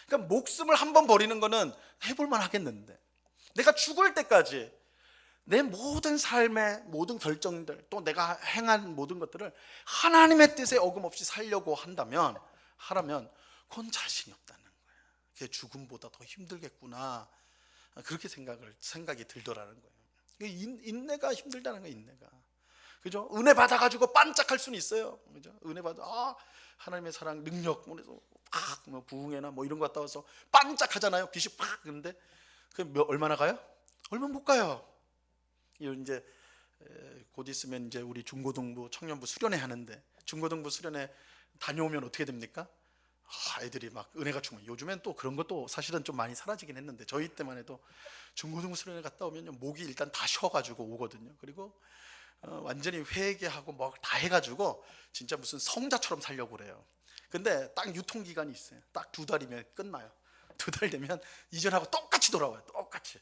그러니까 목숨을 한번 버리는 거는 해볼만 하겠는데 내가 죽을 때까지 내 모든 삶의 모든 결정들 또 내가 행한 모든 것들을 하나님의 뜻에 어김없이 살려고 하라면 그건 자신이 없다는 거예요. 그게 죽음보다 더 힘들겠구나. 그렇게 생각이 들더라는 거예요. 인내가 힘들다는 거예요. 인내가. 그죠? 은혜 받아가지고 반짝할 수는 있어요. 그죠? 은혜 받아 하나님의 사랑, 능력, 그래서 뭐 부흥회나 뭐 이런 거 갔다 와서 반짝하잖아요. 빛이 팍. 근데 얼마나 가요? 얼마 못 가요. 이제 곧 있으면 이제 우리 중고등부, 청년부 수련회 하는데 중고등부 수련회 다녀오면 어떻게 됩니까? 애들이 막 은혜가 충만. 요즘엔 또 그런 것도 사실은 좀 많이 사라지긴 했는데 저희 때만 해도 중고등부 수련회 갔다 오면 목이 일단 다 쉬어가지고 오거든요. 그리고 완전히 회개하고 뭐 다 해가지고 진짜 무슨 성자처럼 살려고 그래요. 근데 딱 유통기간이 있어요. 딱 2달이면 끝나요. 2달 되면 이전하고 똑같이 돌아와요. 똑같이.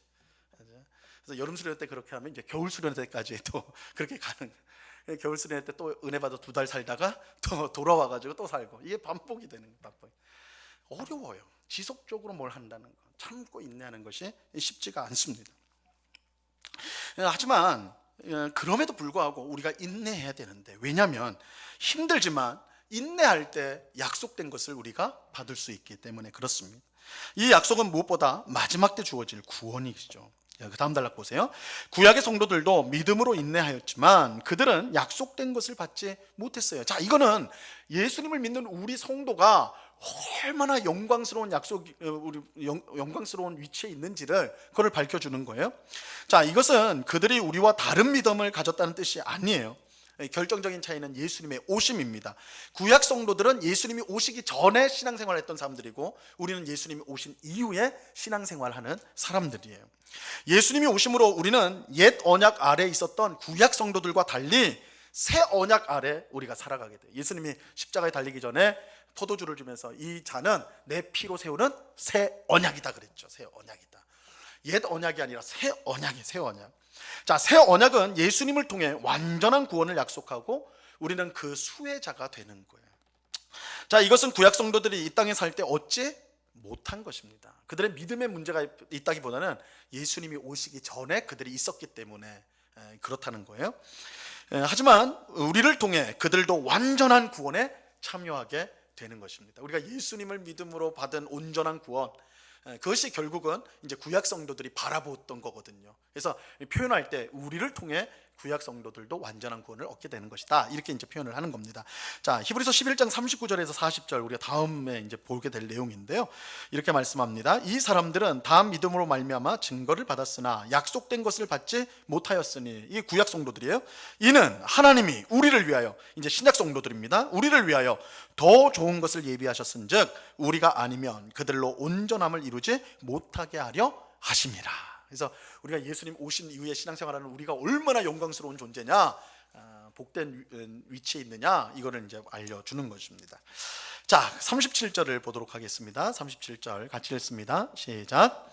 그래서 여름 수련회 때 그렇게 하면 이제 겨울 수련회 때까지 또 그렇게 가는. 겨울 수련회 때 또 은혜 받아 2달 살다가 또 돌아와가지고 또 살고 이게 반복이 되는 거예요. 반복. 어려워요. 지속적으로 뭘 한다는 거, 참고 인내하는 것이 쉽지가 않습니다. 하지만 그럼에도 불구하고 우리가 인내해야 되는데, 왜냐하면 힘들지만 인내할 때 약속된 것을 우리가 받을 수 있기 때문에 그렇습니다. 이 약속은 무엇보다 마지막 때 주어질 구원이죠. 그 다음 단락 보세요. 구약의 성도들도 믿음으로 인내하였지만 그들은 약속된 것을 받지 못했어요. 자, 이거는 예수님을 믿는 우리 성도가 얼마나 영광스러운 영광스러운 위치에 있는지를 그걸 밝혀주는 거예요. 자, 이것은 그들이 우리와 다른 믿음을 가졌다는 뜻이 아니에요. 결정적인 차이는 예수님의 오심입니다. 구약 성도들은 예수님이 오시기 전에 신앙생활을 했던 사람들이고, 우리는 예수님이 오신 이후에 신앙생활하는 사람들이에요. 예수님이 오심으로 우리는 옛 언약 아래에 있었던 구약 성도들과 달리 새 언약 아래 우리가 살아가게 돼요. 예수님이 십자가에 달리기 전에 포도주를 주면서 이 잔은 내 피로 세우는 새 언약이다 그랬죠. 새 언약이다. 옛 언약이 아니라 새 언약이에요. 새 언약. 자, 새 언약은 예수님을 통해 완전한 구원을 약속하고 우리는 그 수혜자가 되는 거예요. 자, 이것은 구약 성도들이 이 땅에 살 때 얻지 못한 것입니다. 그들의 믿음의 문제가 있다기보다는 예수님이 오시기 전에 그들이 있었기 때문에 그렇다는 거예요. 하지만 우리를 통해 그들도 완전한 구원에 참여하게 되는 것입니다. 우리가 예수님을 믿음으로 받은 온전한 구원, 그것이 결국은 이제 구약 성도들이 바라보았던 거거든요. 그래서 표현할 때 우리를 통해 구약 성도들도 완전한 구원을 얻게 되는 것이다, 이렇게 이제 표현을 하는 겁니다. 자, 히브리서 11장 39절에서 40절 우리가 다음에 이제 보게 될 내용인데요. 이렇게 말씀합니다. 이 사람들은 다 믿음으로 말미암아 증거를 받았으나 약속된 것을 받지 못하였으니, 이 구약 성도들이에요. 이는 하나님이 우리를 위하여, 이제 신약 성도들입니다. 우리를 위하여 더 좋은 것을 예비하셨은즉 우리가 아니면 그들로 온전함을 이루지 못하게 하려 하심이라. 그래서 우리가 예수님 오신 이후에 신앙생활하는 우리가 얼마나 영광스러운 존재냐, 복된 위치에 있느냐, 이거를 이제 알려주는 것입니다. 자, 37절을 보도록 하겠습니다. 37절 같이 읽습니다. 시작.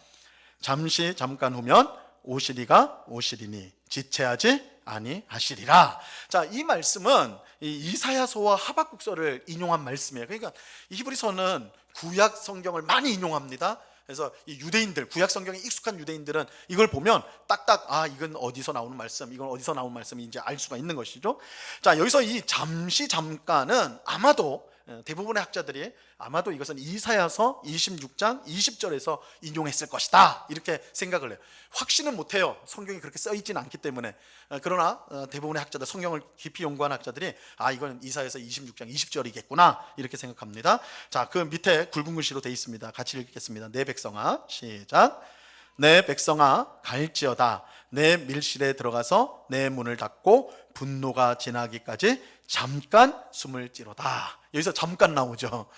잠시 잠깐 후면 오시리가 오시리니 지체하지 아니하시리라. 자, 이 말씀은 이사야서와 하박국서를 인용한 말씀이에요. 그러니까 이 히브리서는 구약 성경을 많이 인용합니다. 그래서 이 유대인들, 구약 성경에 익숙한 유대인들은 이걸 보면 딱딱, 아, 이건 어디서 나오는 말씀, 이건 어디서 나온 말씀인지 알 수가 있는 것이죠. 자, 여기서 이 잠시 잠깐은 아마도 대부분의 학자들이 아마도 이것은 이사야서 26장 20절에서 인용했을 것이다, 이렇게 생각을 해요. 확신은 못해요. 성경이 그렇게 써 있지는 않기 때문에. 그러나 대부분의 학자들, 성경을 깊이 연구한 학자들이 이건 이사야서 26장 20절이겠구나, 이렇게 생각합니다. 자, 그 밑에 굵은 글씨로 되어 있습니다. 같이 읽겠습니다. 내 백성아, 시작. 내 백성아, 갈지어다. 내 밀실에 들어가서 내 문을 닫고 분노가 지나기까지 잠깐 숨을 찌로다. 여기서 잠깐 나오죠.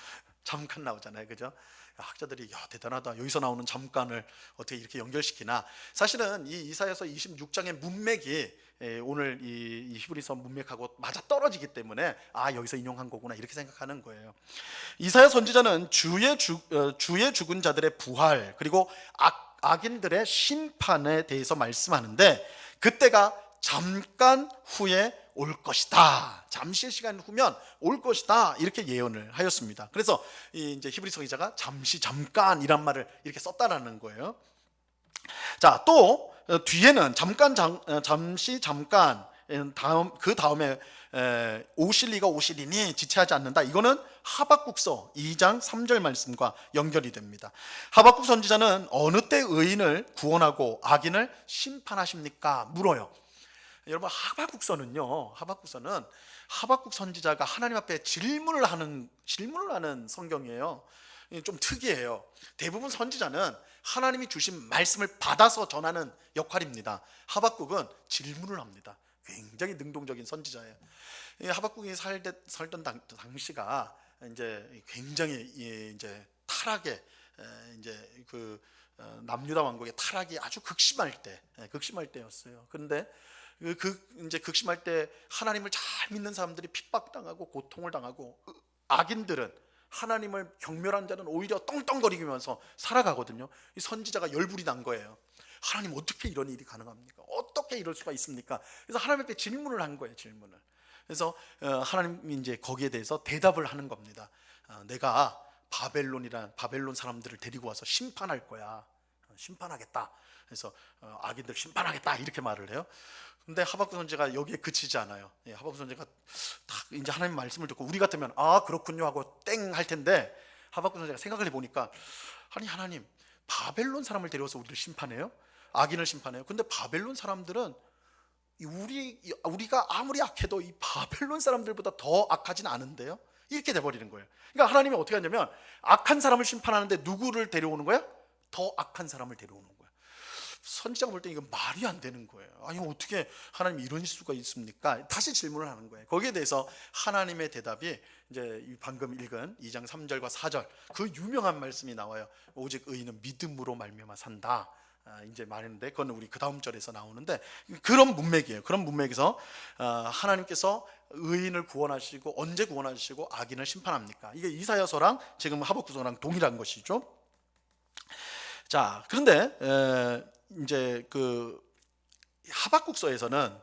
잠깐 나오잖아요, 그죠? 학자들이 대단하다, 여기서 나오는 잠깐을 어떻게 이렇게 연결시키나. 사실은 이 이사야서 26장의 문맥이 오늘 이 히브리서 문맥하고 맞아 떨어지기 때문에 여기서 인용한 거구나, 이렇게 생각하는 거예요. 이사야 선지자는 주의 죽은 자들의 부활, 그리고 악인들의 심판에 대해서 말씀하는데, 그때가 잠깐 후에 올 것이다, 잠시의 시간 후면 올 것이다, 이렇게 예언을 하였습니다. 그래서 이제 히브리서 기자가 잠시 잠깐이란 말을 이렇게 썼다라는 거예요. 자, 또 뒤에는 잠시 잠깐, 그 다음에 오실리가 오시리니 지체하지 않는다, 이거는 하박국서 2장 3절 말씀과 연결이 됩니다. 하박국 선지자는 어느 때 의인을 구원하고 악인을 심판하십니까? 물어요. 여러분, 하박국서는 하박국 선지자가 하나님 앞에 질문을 하는 성경이에요. 좀 특이해요. 대부분 선지자는 하나님이 주신 말씀을 받아서 전하는 역할입니다. 하박국은 질문을 합니다. 굉장히 능동적인 선지자예요. 하박국이 살던 당시가 이제 굉장히 이제 타락에, 이제 그 남유다 왕국의 타락이 아주 극심할 때였어요. 그런데 이제 극심할 때 하나님을 잘 믿는 사람들이 핍박당하고 고통을 당하고, 악인들은, 하나님을 경멸한 자는 오히려 떵떵거리면서 살아가거든요. 이 선지자가 열불이 난 거예요. 하나님, 어떻게 이런 일이 가능합니까? 어떻게 이럴 수가 있습니까? 그래서 하나님께 질문을 한 거예요. 질문을. 그래서 하나님이 이제 거기에 대해서 대답을 하는 겁니다. 내가 바벨론 사람들을 데리고 와서 심판할 거야. 심판하겠다. 그래서 악인들 심판하겠다 이렇게 말을 해요. 근데 하박국 선지자가 여기에 그치지 않아요. 하박국 선지자가 딱 이제 하나님 말씀을 듣고 우리 같으면 아 그렇군요 하고 땡 할 텐데, 하박국 선지자가 생각을 해보니까 아니 하나님, 바벨론 사람을 데려와서 우리를 심판해요? 악인을 심판해요? 근데 바벨론 사람들은 우리가 아무리 악해도 이 바벨론 사람들보다 더 악하진 않은데요? 이렇게 돼버리는 거예요. 그러니까 하나님이 어떻게 하냐면 악한 사람을 심판하는데 누구를 데려오는 거야? 더 악한 사람을 데려오는 거야. 선지자가 볼 때 이건 말이 안 되는 거예요. 아니 어떻게 하나님이 이런 수가 있습니까? 다시 질문을 하는 거예요. 거기에 대해서 하나님의 대답이 이제 방금 읽은 2장 3절과 4절 그 유명한 말씀이 나와요. 오직 의인은 믿음으로 말미암아 산다. 이제 말했는데 그건 우리 그 다음 절에서 나오는데, 그런 문맥이에요. 그런 문맥에서 하나님께서 의인을 구원하시고 언제 구원하시고 악인을 심판합니까? 이게 이사야서랑 지금 하박국서랑 동일한 것이죠. 자, 그런데 이제 그 하박국서에서는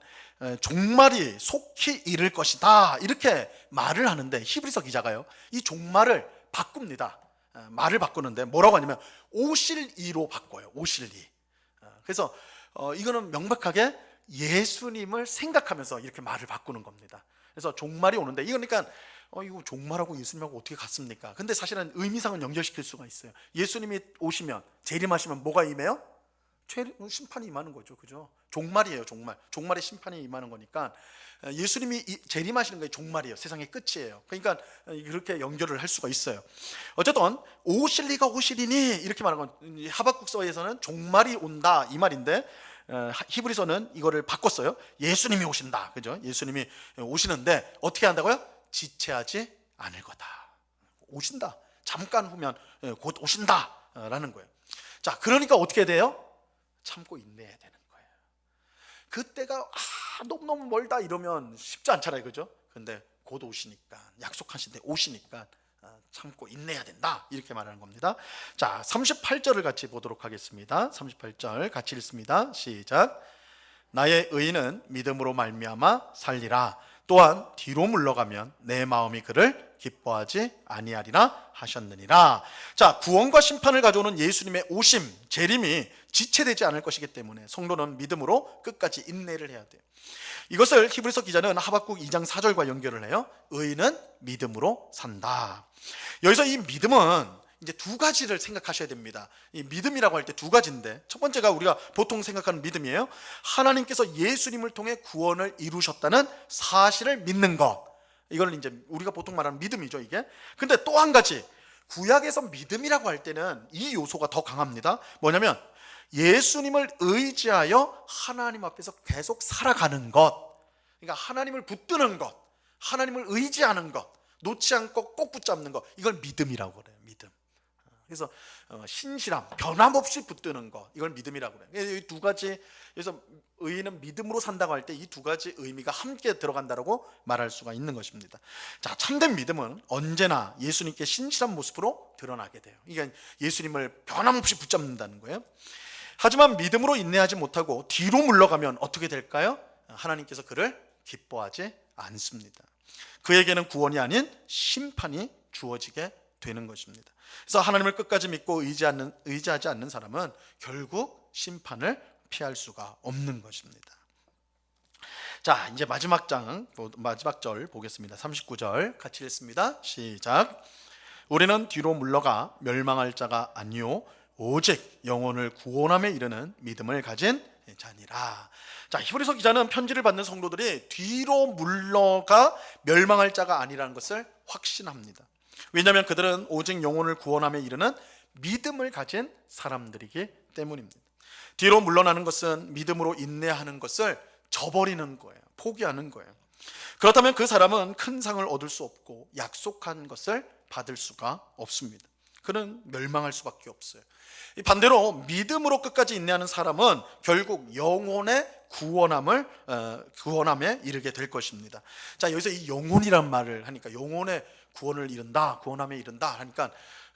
종말이 속히 이를 것이다 이렇게 말을 하는데, 히브리서 기자가요 이 종말을 바꿉니다. 말을 바꾸는데 뭐라고 하냐면 오실이로 바꿔요. 오실이. 그래서 이거는 명백하게 예수님을 생각하면서 이렇게 말을 바꾸는 겁니다. 그래서 종말이 오는데, 이거니까 이거 종말하고 예수님하고 어떻게 같습니까? 근데 사실은 의미상은 연결시킬 수가 있어요. 예수님이 오시면, 재림하시면 뭐가 임해요? 심판이 임하는 거죠. 그죠? 종말이에요. 종말의 심판이 임하는 거니까 예수님이 재림하시는 게 종말이에요. 세상의 끝이에요. 그러니까 이렇게 연결을 할 수가 있어요. 어쨌든 오실리가 오시리니 이렇게 말하는 건, 하박국서에서는 종말이 온다 이 말인데, 히브리서는 이거를 바꿨어요. 예수님이 오신다. 그죠? 예수님이 오시는데 어떻게 한다고요? 지체하지 않을 거다. 오신다. 잠깐 후면 곧 오신다 라는 거예요. 자, 그러니까 어떻게 돼요? 참고 인내해야 되는 거예요. 그때가 너무너무 멀다 이러면 쉽지 않잖아요. 그죠? 근데 곧 오시니까, 약속하신데 오시니까 참고 인내해야 된다 이렇게 말하는 겁니다. 자, 38절을 같이 보도록 하겠습니다. 38절 같이 읽습니다. 시작. 나의 의인은 믿음으로 말미암아 살리라. 또한 뒤로 물러가면 내 마음이 그를 기뻐하지 아니하리라 하셨느니라. 자, 구원과 심판을 가져오는 예수님의 오심, 재림이 지체되지 않을 것이기 때문에 성도는 믿음으로 끝까지 인내를 해야 돼요. 이것을 히브리서 기자는 하박국 2장 4절과 연결을 해요. 의인은 믿음으로 산다. 여기서 이 믿음은 이제 두 가지를 생각하셔야 됩니다. 이 믿음이라고 할 때 두 가지인데, 첫 번째가 우리가 보통 생각하는 믿음이에요. 하나님께서 예수님을 통해 구원을 이루셨다는 사실을 믿는 것. 이걸 이제 우리가 보통 말하는 믿음이죠, 이게. 근데 또 한 가지, 구약에서 믿음이라고 할 때는 이 요소가 더 강합니다. 뭐냐면 예수님을 의지하여 하나님 앞에서 계속 살아가는 것. 그러니까 하나님을 붙드는 것, 하나님을 의지하는 것, 놓지 않고 꼭 붙잡는 것, 이걸 믿음이라고 그래요. 믿음. 그래서 신실함, 변함없이 붙드는 것, 이걸 믿음이라고 그래요. 이 두 가지, 그래서 의인은 믿음으로 산다고 할 때 이 두 가지 의미가 함께 들어간다라고 말할 수가 있는 것입니다. 자, 참된 믿음은 언제나 예수님께 신실한 모습으로 드러나게 돼요. 이게 예수님을 변함없이 붙잡는다는 거예요. 하지만 믿음으로 인내하지 못하고 뒤로 물러가면 어떻게 될까요? 하나님께서 그를 기뻐하지 않습니다. 그에게는 구원이 아닌 심판이 주어지게 되는 것입니다. 그래서 하나님을 끝까지 믿고 의지하지 않는 사람은 결국 심판을 피할 수가 없는 것입니다. 자, 이제 마지막 절 보겠습니다. 39절 같이 읽습니다. 시작. 우리는 뒤로 물러가 멸망할 자가 아니요 오직 영혼을 구원함에 이르는 믿음을 가진 자니라. 자, 히브리서 기자는 편지를 받는 성도들이 뒤로 물러가 멸망할 자가 아니라는 것을 확신합니다. 왜냐하면 그들은 오직 영혼을 구원함에 이르는 믿음을 가진 사람들이기 때문입니다. 뒤로 물러나는 것은 믿음으로 인내하는 것을 저버리는 거예요. 포기하는 거예요. 그렇다면 그 사람은 큰 상을 얻을 수 없고 약속한 것을 받을 수가 없습니다. 그는 멸망할 수밖에 없어요. 반대로 믿음으로 끝까지 인내하는 사람은 결국 영혼의 구원함에 이르게 될 것입니다. 자, 여기서 이 영혼이란 말을 하니까 영혼의 구원을 이룬다, 구원함에 이른다 하니까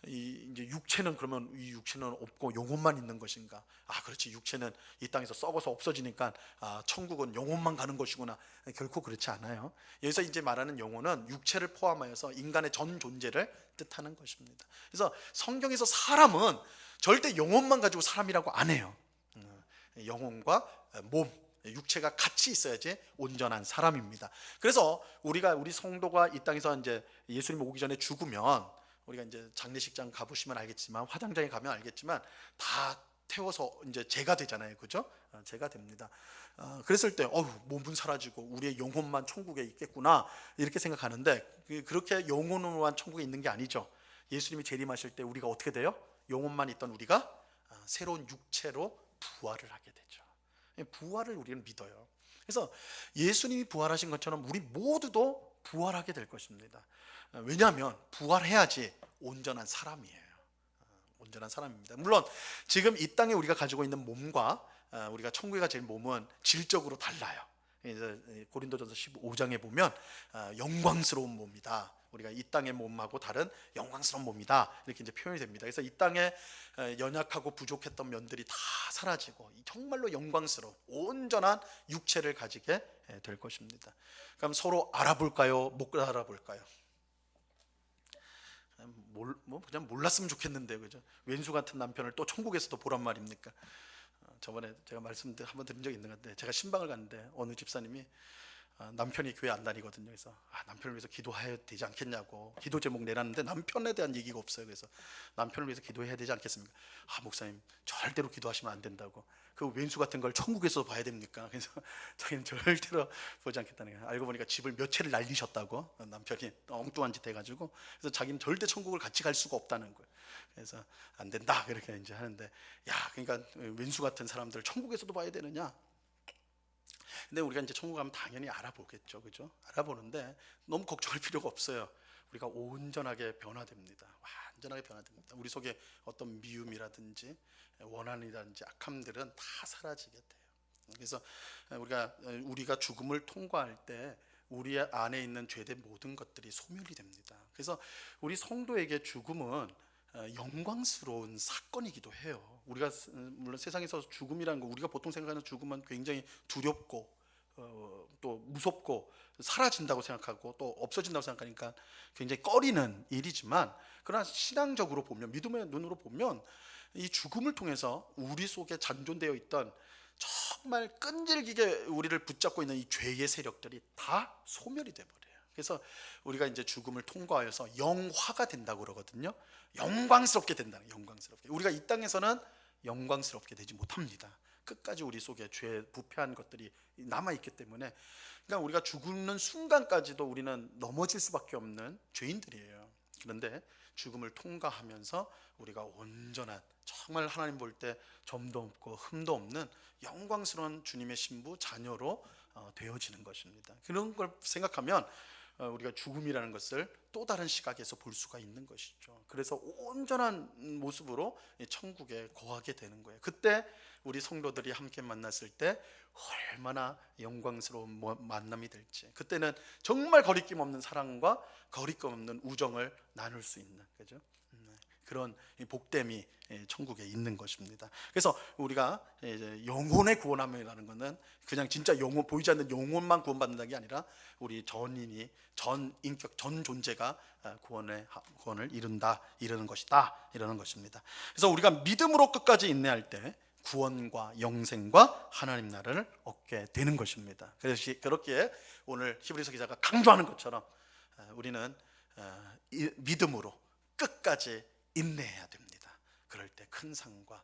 이제 육체는, 그러면 이 육체는 없고 영혼만 있는 것인가? 그렇지, 육체는 이 땅에서 썩어서 없어지니까 천국은 영혼만 가는 것이구나. 결코 그렇지 않아요. 여기서 이제 말하는 영혼은 육체를 포함하여서 인간의 전 존재를 뜻하는 것입니다. 그래서 성경에서 사람은 절대 영혼만 가지고 사람이라고 안 해요. 영혼과 몸, 육체가 같이 있어야지 온전한 사람입니다. 그래서 우리 성도가 이 땅에서 이제 예수님 오기 전에 죽으면, 우리가 이제 장례식장 가보시면 알겠지만, 화장장에 가면 알겠지만, 다 태워서 이제 재가 되잖아요, 그죠? 재가 됩니다. 그랬을 때, 몸은 사라지고 우리의 영혼만 천국에 있겠구나, 이렇게 생각하는데, 그렇게 영혼으로만 천국에 있는 게 아니죠. 예수님이 재림하실 때 우리가 어떻게 돼요? 영혼만 있던 우리가 새로운 육체로 부활을 하게 되죠. 부활을 우리는 믿어요. 그래서 예수님이 부활하신 것처럼 우리 모두도 부활하게 될 것입니다. 왜냐하면 부활해야지 온전한 사람이에요. 온전한 사람입니다. 물론 지금 이 땅에 우리가 가지고 있는 몸과 우리가 천국에 가질 몸은 질적으로 달라요. 이제 고린도전서 15장에 보면 영광스러운 몸이다, 우리가 이 땅의 몸하고 다른 영광스러운 몸이다, 이렇게 이제 표현이 됩니다. 그래서 이 땅에 연약하고 부족했던 면들이 다 사라지고 정말로 영광스러운 온전한 육체를 가지게 될 것입니다. 그럼 서로 알아볼까요? 못 알아볼까요? 그냥 몰랐으면 좋겠는데, 그죠? 왼수 같은 남편을 또 천국에서도 보란 말입니까? 저번에 제가 말씀 한번 드린 적이 있는 것 같은데, 제가 신방을 갔는데 어느 집사님이 남편이 교회 안 다니거든요. 그래서 남편을 위해서 기도해야 되지 않겠냐고 기도 제목 내놨는데 남편에 대한 얘기가 없어요. 그래서 남편을 위해서 기도해야 되지 않겠습니까? 목사님 절대로 기도하시면 안 된다고. 그 왼수 같은 걸 천국에서 봐야 됩니까? 그래서 자기는 절대로 보지 않겠다는 거예요. 알고 보니까 집을 몇 채를 날리셨다고, 남편이 엉뚱한 짓 해가지고. 그래서 자기는 절대 천국을 같이 갈 수가 없다는 거예요. 그래서 안 된다, 그렇게 이제 하는데, 그러니까 왼수 같은 사람들 천국에서도 봐야 되느냐? 근데 우리가 이제 천국 가면 당연히 알아보겠죠, 그죠? 알아보는데 너무 걱정할 필요가 없어요. 우리가 온전하게 변화됩니다. 완전하게 변화됩니다. 우리 속에 어떤 미움이라든지 원한이라든지 악함들은 다 사라지게 돼요. 그래서 우리가 죽음을 통과할 때 우리 안에 있는 죄된 모든 것들이 소멸이 됩니다. 그래서 우리 성도에게 죽음은 영광스러운 사건이기도 해요. 우리가 물론 세상에서 죽음이라는 거, 우리가 보통 생각하는 죽음은 굉장히 두렵고 또 무섭고 사라진다고 생각하고 또 없어진다고 생각하니까 굉장히 꺼리는 일이지만, 그러나 신앙적으로 보면, 믿음의 눈으로 보면, 이 죽음을 통해서 우리 속에 잔존되어 있던 정말 끈질기게 우리를 붙잡고 있는 이 죄의 세력들이 다 소멸이 돼버려요. 그래서 우리가 이제 죽음을 통과해서 영화가 된다고 그러거든요. 영광스럽게 된다는, 영광스럽게. 우리가 이 땅에서는 영광스럽게 되지 못합니다. 끝까지 우리 속에 죄, 부패한 것들이 남아있기 때문에, 그러니까 우리가 죽는 순간까지도 우리는 넘어질 수밖에 없는 죄인들이에요. 그런데 죽음을 통과하면서 우리가 온전한, 정말 하나님 볼 때 점도 없고 흠도 없는 영광스러운 주님의 신부, 자녀로 되어지는 것입니다. 그런 걸 생각하면 우리가 죽음이라는 것을 또 다른 시각에서 볼 수가 있는 것이죠. 그래서 온전한 모습으로 천국에 거하게 되는 거예요. 그때 우리 성도들이 함께 만났을 때 얼마나 영광스러운 만남이 될지, 그때는 정말 거리낌 없는 사랑과 거리낌 없는 우정을 나눌 수 있는, 그죠? 그런 복됨이 천국에 있는 것입니다. 그래서 우리가 이제 영혼의 구원함이라는 것은 그냥 진짜 영혼, 보이지 않는 영혼만 구원받는다는 게 아니라 우리 전인이, 전 인격, 전 존재가 구원을 이루는 것이다, 이러는 것입니다. 그래서 우리가 믿음으로 끝까지 인내할 때 구원과 영생과 하나님 나라를 얻게 되는 것입니다. 그래서 그렇기에 오늘 히브리서 기자가 강조하는 것처럼 우리는 믿음으로 끝까지 인내해야 됩니다. 그럴 때 큰 상과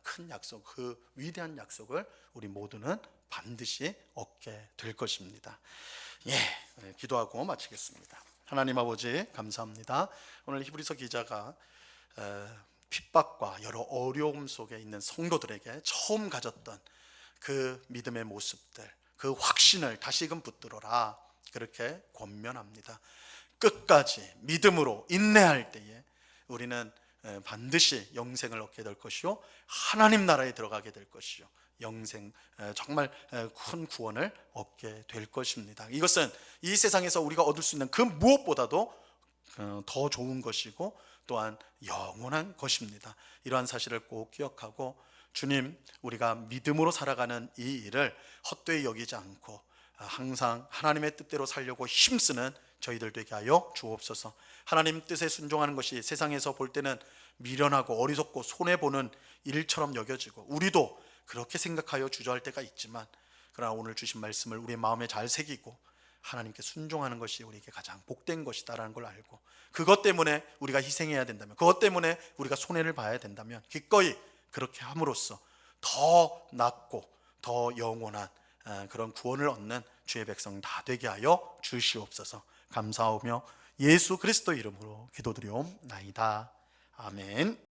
큰 약속, 그 위대한 약속을 우리 모두는 반드시 얻게 될 것입니다. 기도하고 마치겠습니다. 하나님 아버지, 감사합니다. 오늘 히브리서 기자가 핍박과 여러 어려움 속에 있는 성도들에게 처음 가졌던 그 믿음의 모습들, 그 확신을 다시금 붙들어라, 그렇게 권면합니다. 끝까지 믿음으로 인내할 때에 우리는 반드시 영생을 얻게 될 것이요, 하나님 나라에 들어가게 될 것이요, 영생, 정말 큰 구원을 얻게 될 것입니다. 이것은 이 세상에서 우리가 얻을 수 있는 그 무엇보다도 더 좋은 것이고 또한 영원한 것입니다. 이러한 사실을 꼭 기억하고, 주님, 우리가 믿음으로 살아가는 이 일을 헛되이 여기지 않고 항상 하나님의 뜻대로 살려고 힘쓰는 저희들 되게 하여 주옵소서. 하나님 뜻에 순종하는 것이 세상에서 볼 때는 미련하고 어리석고 손해보는 일처럼 여겨지고 우리도 그렇게 생각하여 주저할 때가 있지만, 그러나 오늘 주신 말씀을 우리의 마음에 잘 새기고 하나님께 순종하는 것이 우리에게 가장 복된 것이다라는 걸 알고, 그것 때문에 우리가 희생해야 된다면, 그것 때문에 우리가 손해를 봐야 된다면 기꺼이 그렇게 함으로써 더 낫고 더 영원한 그런 구원을 얻는 주의 백성 다 되게 하여 주시옵소서. 감사하며 예수 그리스도 이름으로 기도드리옵나이다. 아멘.